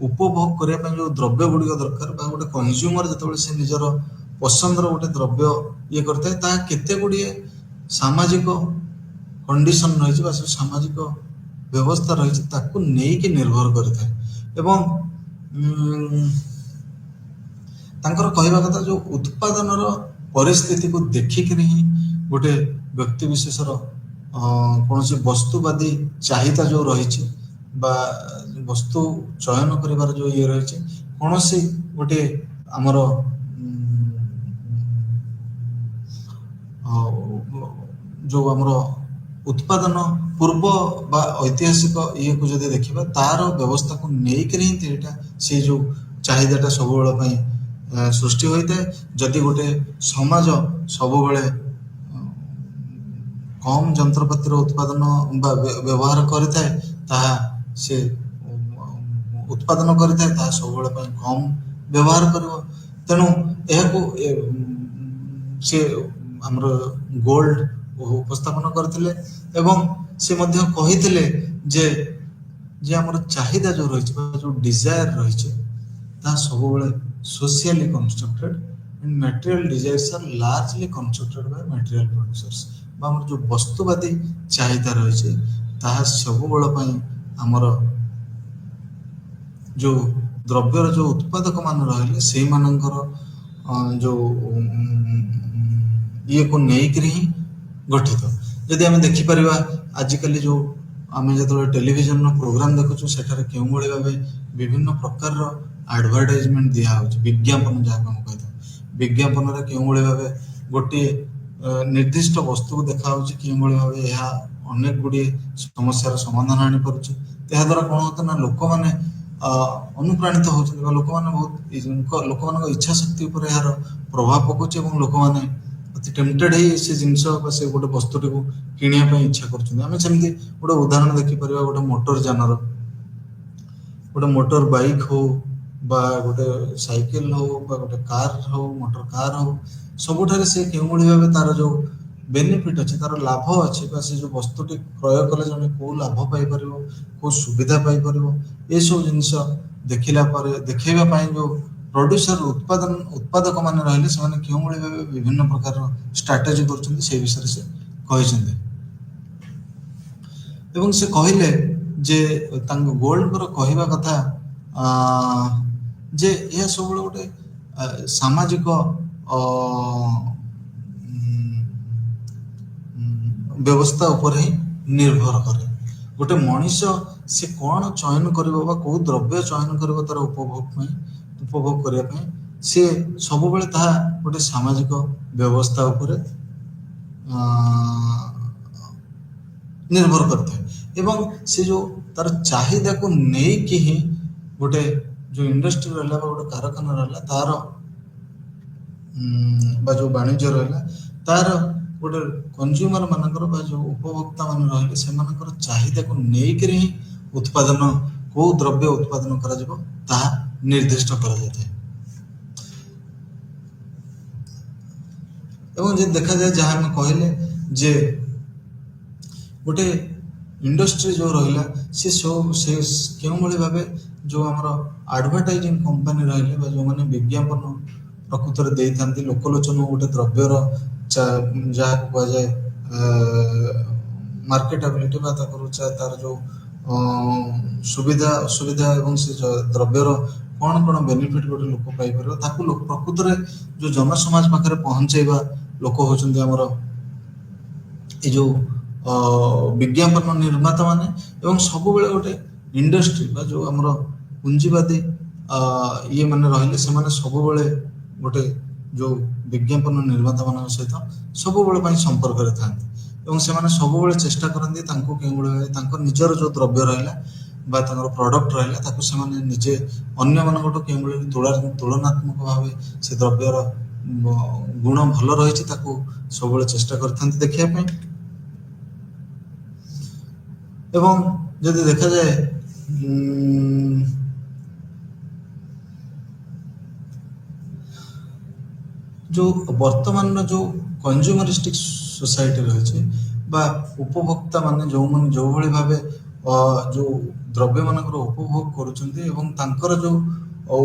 उपभोग करने जो द्रव्य गुड़िक दरकार गोटे कंज्यूमर जो से निजर पसंदर गोटे द्रव्य ये करता है केते गुड़िए सामाजिक कंडीशन रही सामाजिक व्यवस्था रही निर्भर करता है एवं तांकर कहवा कथा जो उत्पादन परिस्थिति को देखिक ही गोटे व्यक्ति विशेषर कौन सी वस्तुवादी चाहिदा जो रही वस्तु चयन कर जो ये रही कौन सी गोटे आमर जो आमर उत्पादन पूर्व बा ऐतिहासिक ये को जब देखा तार व्यवस्था को लेकर ही से जो चाहिदाटा सब सृष्टि होता है जदि गोटे समाज सब कम जंत्रपातिर उत्पादन व्यवहार करता से उत्पादन करता सब कम व्यवहार कर तेणु यह से आमर गोल्ड उपस्थापन करथिले एवं से मध्य कहिथिले जे जे आमर चाहिदा जो रही जो डिजायर रही सब बड़े socially constructed and material desires are largely constructed by material producers आमर जो वस्तुवादी चाहिदा रही सब बड़ आमर जो द्रव्यर जो उत्पादक मान रही से मानकर जो ये को लेकर ही गठित जदि आम देखिपर आजिकल जो आम जो टेलीविजन प्रोग्राम देखुचु सेठारे क्यों भाव विभिन्न प्रकार एडवर्टाइजमेंट दिया विज्ञापन जहाँ आम कही विज्ञापन क्यों भाव गोटे निर्दिष्ट वस्तु को देखा क्यों भाव यह अनेक गुड़िए समस्यार समाधान आनी पार्छ द्वारा कौन होता ना लोक मैंने अनुप्राणित होती लोक मैंने बहुत लोक मान इच्छा शक्ति यार प्रभाव पकाउछ लोक मैंने टेम्पटेड है से जिनस से गोटे वस्तुटी को किणा इच्छा करमती गोटे उदाहरण देखिपर गोटे मोटर जानर गोटे मोटर बाइक हो बा गोटे साइकिल हो बा गोटे कार हो मोटर कार हो सबुठारे से क्यों भाव तार जो बेनिफिट अच्छे तार लाभ अच्छे से जो वस्तुटी क्रय कले जन कौ लाभ पाइपर कौ सुविधा पाइपर ये सब जिनस देखा जो प्रोड्यूसर उत्पादक मान रही से क्यों भाव विभिन्न प्रकार स्ट्राटेजी कर विषय से कहते एवं से कहले जे गोल्ड कहवा कथा जे यह सब गोटे सामाजिक व्यवस्था उपर ही निर्भर करे गोटे मनीष से कौन चयन कर कौ द्रव्य चयन कर तार उपभोग करने सी सब गोटे सामाजिक व्यवस्था उपर निर्भर करता है एवं से जो तार चाहिदा को लेकिन ही गोटे जो इंडस्ट्री रहा गोटे कारखाना रहा तार जो वाणिज्य रहा तार गोटे कंज्यूमर मानकर जो उपभोक्ता मान रही से चाहिदा को लेकर ही उत्पादन कौ द्रव्य उत्पादन करा निर्दिष्ट करा जाता है एवं जे देखा जाए जहाँ हम कहले जे गोटे इंडस्ट्री जो रहा सी सब से क्यों भाव जो आमर एडवर्टाइजिंग कंपनी रही जो मैंने विज्ञापन प्रकृत दे था लोकलोचन गोटे द्रव्यर जहाँ कह जाए ମାର୍କେଟାବିଲିଟି ବା ତାର ଯେଉଁ ସୁବିଧା ଅସୁବିଧା ଏବଂ ସେ ଦ୍ରବ୍ୟର କ'ଣ କ'ଣ ବେନିଫିଟ୍ ଗୋଟେ ଲୋକ ପାଇପାରିବ ତାକୁ ପ୍ରକୃତରେ ଯେଉଁ ଜନସମାଜ ପାଖରେ ପହଞ୍ଚେଇବା ଲୋକ ହେଉଛନ୍ତି ଆମର ଏ ଯେଉଁ ବିଜ୍ଞାପନ ନିର୍ମାତା ମାନେ ଏବଂ ସବୁବେଳେ ଗୋଟେ ଇଣ୍ଡଷ୍ଟ୍ରି ବା ଯେଉଁ ଆମର ପୁଞ୍ଜିବାଦୀ ଇଏ ମାନେ ରହିଲେ ସେମାନେ ସବୁବେଳେ ଗୋଟେ ଯେଉଁ ବିଜ୍ଞାପନ ନିର୍ମାତା ମାନଙ୍କ ସହିତ ସବୁବେଳେ ପାଇଁ ସମ୍ପର୍କରେ ଥାନ୍ତି ଏବଂ ସେମାନେ ସବୁବେଳେ ଚେଷ୍ଟା କରନ୍ତି ତାଙ୍କୁ କେଉଁଭଳି ଭାବେ ତାଙ୍କ ନିଜର ଯେଉଁ ଦ୍ରବ୍ୟ ରହିଲା ବା ତାଙ୍କର ପ୍ରଡକ୍ଟ ରହିଲା ତାକୁ ସେମାନେ ନିଜେ ଅନ୍ୟମାନଙ୍କଠୁ କେଉଁଭଳି ତୁଳନାତ୍ମକ ଭାବେ ସେ ଦ୍ରବ୍ୟର ଗୁଣ ଭଲ ରହିଛି ତାକୁ ସବୁବେଳେ ଚେଷ୍ଟା କରିଥାନ୍ତି ଦେଖିବା ପାଇଁ। ଏବଂ ଯଦି ଦେଖାଯାଏ ଯେଉଁ ବର୍ତ୍ତମାନର ଯେଉଁ କନଜ୍ୟୁମରିଷ୍ଟିକ ସୋସାଇଟି ରହିଛି ବା ଉପଭୋକ୍ତା ମାନେ ଯେଉଁଭଳି ଭାବେ ଯେଉଁ ଦ୍ରବ୍ୟମାନଙ୍କର ଉପଭୋଗ କରୁଛନ୍ତି ଏବଂ ତାଙ୍କର ଯେଉଁ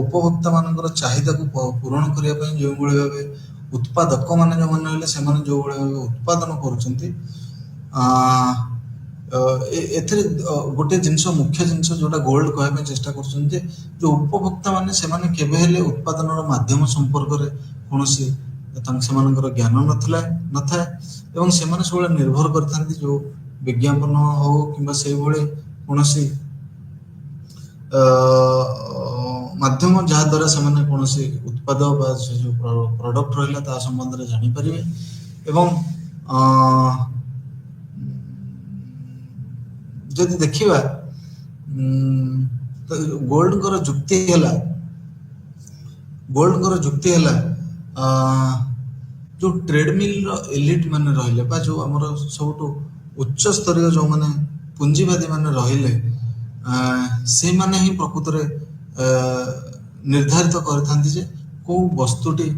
ଉପଭୋକ୍ତା ମାନଙ୍କର ଚାହିଦାକୁ ପୂରଣ କରିବା ପାଇଁ ଯେଉଁଭଳି ଭାବେ ଉତ୍ପାଦକ ମାନେ ଯେଉଁମାନେ ରହିଲେ ସେମାନେ ଯେଉଁଭଳି ଭାବେ ଉତ୍ପାଦନ କରୁଛନ୍ତି ଏଥିରେ ଗୋଟେ ଜିନିଷ ମୁଖ୍ୟ ଜିନିଷ ଯୋଉଟା ଗୋଲ୍ଡ କହିବା ପାଇଁ ଚେଷ୍ଟା କରୁଛନ୍ତି ଯେ ଯେଉଁ ଉପଭୋକ୍ତା ମାନେ ସେମାନେ କେବେ ହେଲେ ଉତ୍ପାଦନର ମାଧ୍ୟମ ସମ୍ପର୍କରେ କୌଣସି ସେମାନଙ୍କର ଜ୍ଞାନ ନଥାଏ ଏବଂ ସେମାନେ ସବୁବେଳେ ନିର୍ଭର କରିଥାନ୍ତି ଯେଉଁ ବିଜ୍ଞାପନ ହଉ କିମ୍ବା ସେଇଭଳି କୌଣସି ମାଧ୍ୟମ ଯାହାଦ୍ୱାରା ସେମାନେ କୌଣସି ଉତ୍ପାଦ ବା ସେ ଯେଉଁ ପ୍ରଡକ୍ଟ ରହିଲା ତା ସମ୍ବନ୍ଧରେ ଜାଣିପାରିବେ ଏବଂ ଯଦି ଦେଖିବା ଗୋଲ୍ଡଙ୍କର ଯୁକ୍ତି ହେଲା ଯେଉଁ ଟ୍ରେଡମିଲର ଏଲିଟ୍ ମାନେ ରହିଲେ ବା ଯେଉଁ ଆମର ସବୁଠୁ ଉଚ୍ଚ ସ୍ତରୀୟ ଯେଉଁମାନେ ପୁଞ୍ଜିବାଦୀ ମାନେ ରହିଲେ ସେମାନେ ହିଁ ପ୍ରକୃତରେ ନିର୍ଦ୍ଧାରିତ କରିଥାନ୍ତି ଯେ କେଉଁ ବସ୍ତୁଟି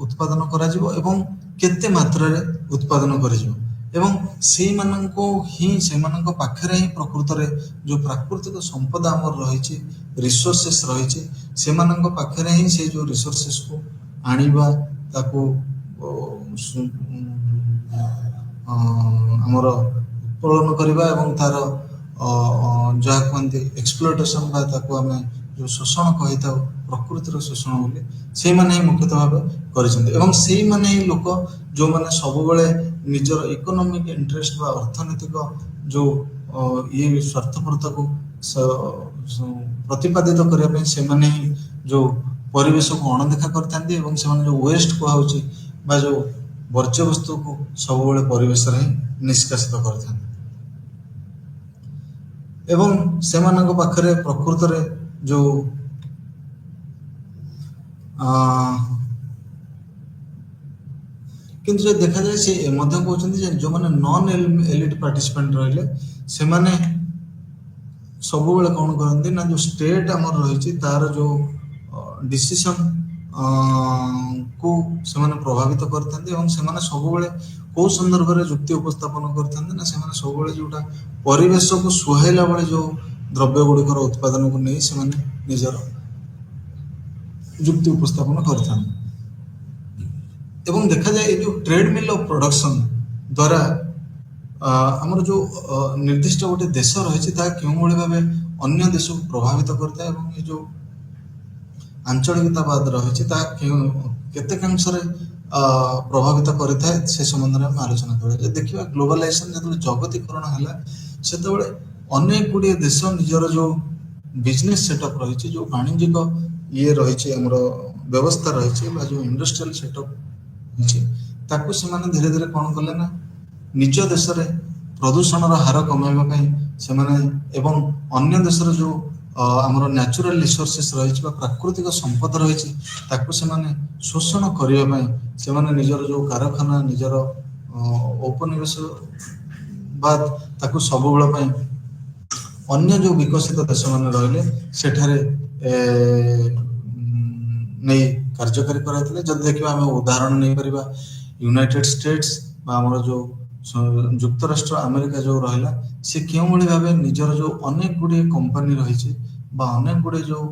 ଉତ୍ପାଦନ କରାଯିବ ଏବଂ କେତେ ମାତ୍ରାରେ ଉତ୍ପାଦନ କରାଯିବ ଏବଂ ସେମାନଙ୍କ ପାଖରେ ହିଁ ପ୍ରକୃତରେ ଯେଉଁ ପ୍ରାକୃତିକ ସମ୍ପଦ ଆମର ରହିଛି ରିସୋର୍ସେସ୍ ରହିଛି ସେମାନଙ୍କ ପାଖରେ ହିଁ ସେ ଯେଉଁ ରିସୋର୍ସେସ୍କୁ ଆଣିବା ତାକୁ ଆମର ଉତ୍ତୋଳନ କରିବା ଏବଂ ତାର ଯାହା କୁହନ୍ତି ଏକ୍ସପ୍ଲୋଟେସନ୍ ବା ତାକୁ ଆମେ ଯେଉଁ ଶୋଷଣ କହିଥାଉ ପ୍ରକୃତିର ଶୋଷଣ ବୋଲି ସେଇମାନେ ହିଁ ମୁଖ୍ୟତଃ ଭାବେ କରିଛନ୍ତି ଏବଂ ସେଇମାନେ ହିଁ ଲୋକ ଯେଉଁମାନେ ସବୁବେଳେ ନିଜର ଇକୋନୋମିକ ଇଣ୍ଟରେଷ୍ଟ ବା ଅର୍ଥନୈତିକ ଯେଉଁ ଇଏ ସ୍ୱାର୍ଥପରତାକୁ ପ୍ରତିପାଦିତ କରିବା ପାଇଁ ସେମାନେ ହିଁ ଯେଉଁ ପରିବେଶକୁ ଅଣଦେଖା କରିଥାନ୍ତି ଏବଂ ସେମାନେ ଯେଉଁ ୱେଷ୍ଟ କୁହାହେଉଛି ବା ଯେଉଁ ବର୍ଜ୍ୟବସ୍ତୁକୁ ସବୁବେଳେ ପରିବେଶରେ ହିଁ ନିଷ୍କାସିତ କରିଥାନ୍ତି ଏବଂ ସେମାନଙ୍କ ପାଖରେ ପ୍ରକୃତରେ ଯେଉଁ କିନ୍ତୁ ଯଦି ଦେଖାଯାଏ ସେ ମଧ୍ୟ କହୁଛନ୍ତି ଯେ ଯେଉଁମାନେ ନନ୍ ଏଲିଟ୍ ପାର୍ଟିସିପେଣ୍ଟ ରହିଲେ ସେମାନେ ସବୁବେଳେ କ'ଣ କରନ୍ତି ନା ଯେଉଁ ଷ୍ଟେଟ୍ ଆମର ରହିଛି ତାର ଯେଉଁ ଡିସିସନ୍ କୁ ସେମାନେ ପ୍ରଭାବିତ କରିଥାନ୍ତି ଏବଂ ସେମାନେ ସବୁବେଳେ କେଉଁ ସନ୍ଦର୍ଭରେ ଯୁକ୍ତି ଉପସ୍ଥାପନ କରିଥାନ୍ତି ନା ସେମାନେ ସବୁବେଳେ ଯେଉଁଟା ପରିବେଶକୁ ସୁହାଇଲା ଭଳି ଯେଉଁ ଦ୍ରବ୍ୟ ଗୁଡ଼ିକର ଉତ୍ପାଦନକୁ ନେଇ ସେମାନେ ନିଜର ଯୁକ୍ତି ଉପସ୍ଥାପନ କରିଥାନ୍ତି ଏବଂ ଦେଖାଯାଏ ଏ ଯେଉଁ ଟ୍ରେଡମିଲ୍ ଅଫ୍ ପ୍ରଡକ୍ସନ୍ ଦ୍ୱାରା ଆମର ଯେଉଁ ନିର୍ଦ୍ଦିଷ୍ଟ ଗୋଟେ ଦେଶ ରହିଛି ତାହା କେଉଁଭଳି ଭାବେ ଅନ୍ୟ ଦେଶକୁ ପ୍ରଭାବିତ କରିଥାଏ ଏବଂ ଏ ଯେଉଁ ଆଞ୍ଚଳିକତାବାଦ ରହିଛି ତାହା କେତେକାଂଶରେ ପ୍ରଭାବିତ କରିଥାଏ ସେ ସମ୍ବନ୍ଧରେ ଆମେ ଆଲୋଚନା କରିବା ଯଦି ଦେଖିବା ଗ୍ଲୋବାଲାଇଜେସନ୍ ଯେତେବେଳେ ଜଗତୀକରଣ ହେଲା ସେତେବେଳେ ଅନେକ ଗୁଡ଼ିଏ ଦେଶ ନିଜର ଯେଉଁ ବିଜନେସ୍ ସେଟଅପ୍ ରହିଛି ଯେଉଁ ବାଣିଜ୍ୟିକ ଇଏ ରହିଛି ଆମର ବ୍ୟବସ୍ଥା ରହିଛି ବା ଯେଉଁ ଇଣ୍ଡଷ୍ଟ୍ରିଆଲ ସେଟଅପ୍ ରହିଛି ତାକୁ ସେମାନେ ଧୀରେ ଧୀରେ କ'ଣ କଲେ ନା ନିଜ ଦେଶରେ ପ୍ରଦୂଷଣର ହାର କମାଇବା ପାଇଁ ସେମାନେ ଏବଂ ଅନ୍ୟ ଦେଶର ଯେଉଁ ଆମର ନ୍ୟାଚୁରାଲ ରିସୋର୍ସେସ୍ ରହିଛି ବା ପ୍ରାକୃତିକ ସମ୍ପଦ ରହିଛି ତାକୁ ସେମାନେ ଶୋଷଣ କରିବା ପାଇଁ ସେମାନେ ନିଜର ଯେଉଁ କାରଖାନା ନିଜର ଔପନିବେଶ ବା ତାକୁ ସବୁବେଳ ପାଇଁ ଅନ୍ୟ ଯେଉଁ ବିକଶିତ ଦେଶମାନେ ରହିଲେ ସେଠାରେ ନେଇ କାର୍ଯ୍ୟକାରୀ କରାଇଥିଲେ ଯଦି ଦେଖିବା ଆମେ ଉଦାହରଣ ନେଇପାରିବା ୟୁନାଇଟେଡ୍ ଷ୍ଟେଟ୍ସ ବା ଆମର ଯେଉଁ ଯୁକ୍ତରାଷ୍ଟ୍ର ଆମେରିକା ଯେଉଁ ରହିଲା ସେ କେଉଁଭଳି ଭାବେ ନିଜର ଯେଉଁ ଅନେକ ଗୁଡ଼ିଏ କମ୍ପାନୀ ରହିଛି ବା ଅନେକ ଗୁଡ଼ିଏ ଯେଉଁ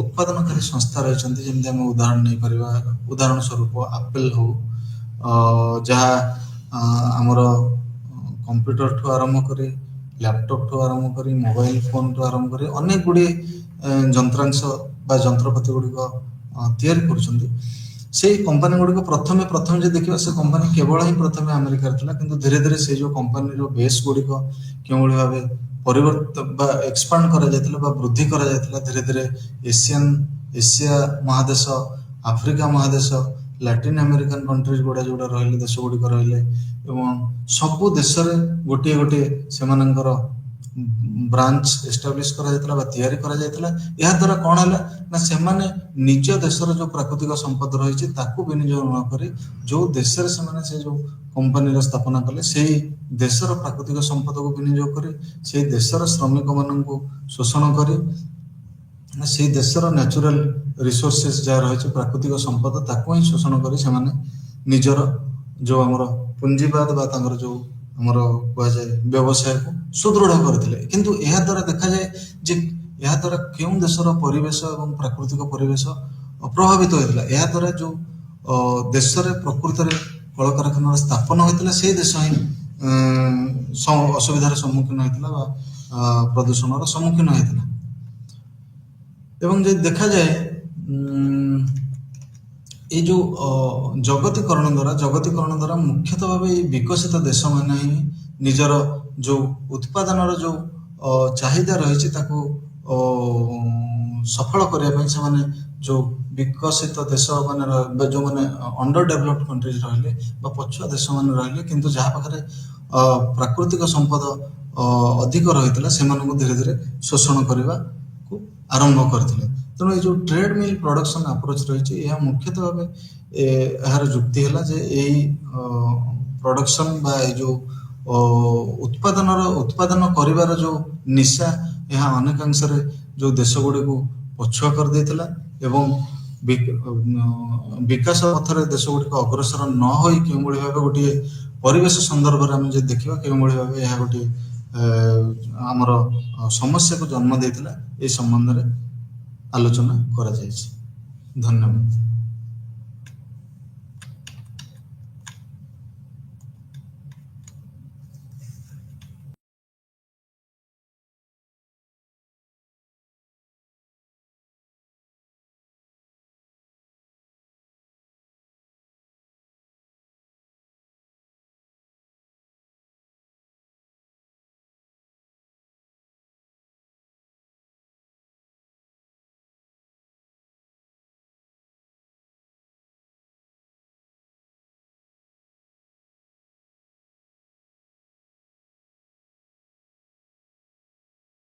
ଉତ୍ପାଦନକାରୀ ସଂସ୍ଥା ରହିଛନ୍ତି ଯେମିତି ଆମେ ଉଦାହରଣ ନେଇପାରିବା ଉଦାହରଣ ସ୍ୱରୂପ ଆପେଲ୍ ହଉ ଯାହା ଆମର କମ୍ପ୍ୟୁଟରଠୁ ଆରମ୍ଭ କରି ଲ୍ୟାପଟପଠୁ ଆରମ୍ଭ କରି ମୋବାଇଲ ଫୋନଠୁ ଆରମ୍ଭ କରି ଅନେକ ଗୁଡ଼ିଏ ଯନ୍ତ୍ରାଂଶ ବା ଯନ୍ତ୍ରପାତି ଗୁଡ଼ିକ ତିଆରି କରୁଛନ୍ତି। ସେଇ କମ୍ପାନୀ ଗୁଡ଼ିକ ପ୍ରଥମେ ଯଦି ଦେଖିବା ସେ କମ୍ପାନୀ କେବଳ ହିଁ ପ୍ରଥମେ ଆମେରିକାରେ ଥିଲା, କିନ୍ତୁ ଧୀରେ ଧୀରେ ସେଇ ଯେଉଁ କମ୍ପାନୀର ବେସ୍ ଗୁଡ଼ିକ କେଉଁଭଳି ଭାବେ ପରିବର୍ତ୍ତନ ବା ଏକ୍ସପାଣ୍ଡ କରାଯାଇଥିଲା ବା ବୃଦ୍ଧି କରାଯାଇଥିଲା, ଧୀରେ ଧୀରେ Asia ମହାଦେଶ, Africa ମହାଦେଶ, latrine American countries ଗୁଡ଼ା ଯୋଉଟା ରହିଲେ, ଦେଶ ଗୁଡ଼ିକ ରହିଲେ, ଏବଂ ସବୁ ଦେଶରେ ଗୋଟିଏ ଗୋଟିଏ ସେମାନଙ୍କର ବ୍ରାଞ୍ଚ ଏଷ୍ଟାବ୍ଲିଶ କରାଯାଇଥିଲା ବା ତିଆରି କରାଯାଇଥିଲା। ଏହା ଦ୍ୱାରା କ'ଣ ହେଲା ନା ସେମାନେ ନିଜ ଦେଶର ଯେଉଁ ପ୍ରାକୃତିକ ସମ୍ପଦ ରହିଛି ତାକୁ ବିନିଯୋଗ ନ କରି ଯେଉଁ ଦେଶରେ ସେମାନେ ସେ ଯେଉଁ କମ୍ପାନୀର ସ୍ଥାପନା କଲେ ସେଇ ଦେଶର ପ୍ରାକୃତିକ ସମ୍ପଦକୁ ବିନିଯୋଗ କରି ସେଇ ଦେଶର ଶ୍ରମିକମାନଙ୍କୁ ଶୋଷଣ କରି ସେଇ ଦେଶର ନ୍ୟାଚୁରାଲ ରିସୋର୍ସେସ୍ ଯାହା ରହିଛି ପ୍ରାକୃତିକ ସମ୍ପଦ ତାକୁ ହିଁ ଶୋଷଣ କରି ସେମାନେ ନିଜର ଯେଉଁ ଆମର ପୁଞ୍ଜିବାଦ ବା ତାଙ୍କର ଯେଉଁ ଆମର କୁହାଯାଏ ବ୍ୟବସାୟକୁ ସୁଦୃଢ଼ କରିଥିଲେ। କିନ୍ତୁ ଏହା ଦ୍ୱାରା ଦେଖାଯାଏ ଯେ ଏହା ଦ୍ୱାରା କେଉଁ ଦେଶର ପରିବେଶ ଏବଂ ପ୍ରାକୃତିକ ପରିବେଶ ପ୍ରଭାବିତ ହୋଇଥିଲା। ଏହା ଦ୍ୱାରା ଯେଉଁ ଦେଶରେ ପ୍ରକୃତରେ କଳକାରଖାନାର ସ୍ଥାପନ ହୋଇଥିଲା ସେଇ ଦେଶ ହିଁ ଅସୁବିଧାର ସମ୍ମୁଖୀନ ହୋଇଥିଲା ବା ପ୍ରଦୂଷଣର ସମ୍ମୁଖୀନ ହୋଇଥିଲା। ଏବଂ ଯଦି ଦେଖାଯାଏ ଏଇ ଯେଉଁ ଜଗତୀକରଣ ଦ୍ୱାରା ମୁଖ୍ୟତଃ ଭାବେ ଏଇ ବିକଶିତ ଦେଶମାନେ ହିଁ ନିଜର ଯେଉଁ ଉତ୍ପାଦନର ଯେଉଁ ଚାହିଦା ରହିଛି ତାକୁ ସଫଳ କରିବା ପାଇଁ ସେମାନେ ଯେଉଁ ବିକଶିତ ଦେଶ ମାନେ ଯେଉଁମାନେ ଅଣ୍ଡର ଡେଭଲପ୍ଡ କଣ୍ଟ୍ରିଜ ରହିଲେ ବା ପଛୁଆ ଦେଶମାନେ ରହିଲେ, କିନ୍ତୁ ଯାହା ପାଖରେ ପ୍ରାକୃତିକ ସମ୍ପଦ ଅଧିକ ରହିଥିଲା ସେମାନଙ୍କୁ ଧୀରେ ଧୀରେ ଶୋଷଣ କରିବାକୁ ଆରମ୍ଭ କରିଥିଲେ। ତେଣୁ ଏଇ ଯେଉଁ ଟ୍ରେଡ୍ ମିଲ୍ ପ୍ରଡକ୍ସନ୍ ଆପ୍ରୋଚ୍ ରହିଛି ଏହା ମୁଖ୍ୟତଃ ଭାବେ ଏହାର ଯୁକ୍ତି ହେଲା ଯେ ଏଇ ପ୍ରଡକ୍ସନ୍ ବା ଏଇ ଯେଉଁ ଉତ୍ପାଦନ କରିବାର ଯେଉଁ ନିଶା ଏହା ଅନେକାଂଶରେ ଯେଉଁ ଦେଶ ଗୁଡ଼ିକୁ ପଛୁଆ କରିଦେଇଥିଲା ଏବଂ ବିକାଶ ପଥରେ ଦେଶ ଗୁଡ଼ିକ ଅଗ୍ରସର ନ ହୋଇ କେଉଁଭଳି ଭାବେ ଗୋଟିଏ ପରିବେଶ ସନ୍ଦର୍ଭରେ ଆମେ ଯଦି ଦେଖିବା କେଉଁଭଳି ଭାବେ ଏହା ଗୋଟିଏ ଆମର ସମସ୍ୟାକୁ ଜନ୍ମ ଦେଇଥିଲା, ଏ ସମ୍ବନ୍ଧରେ ଆଲୋଚନା କରାଯାଇଛି। ଧନ୍ୟବାଦ।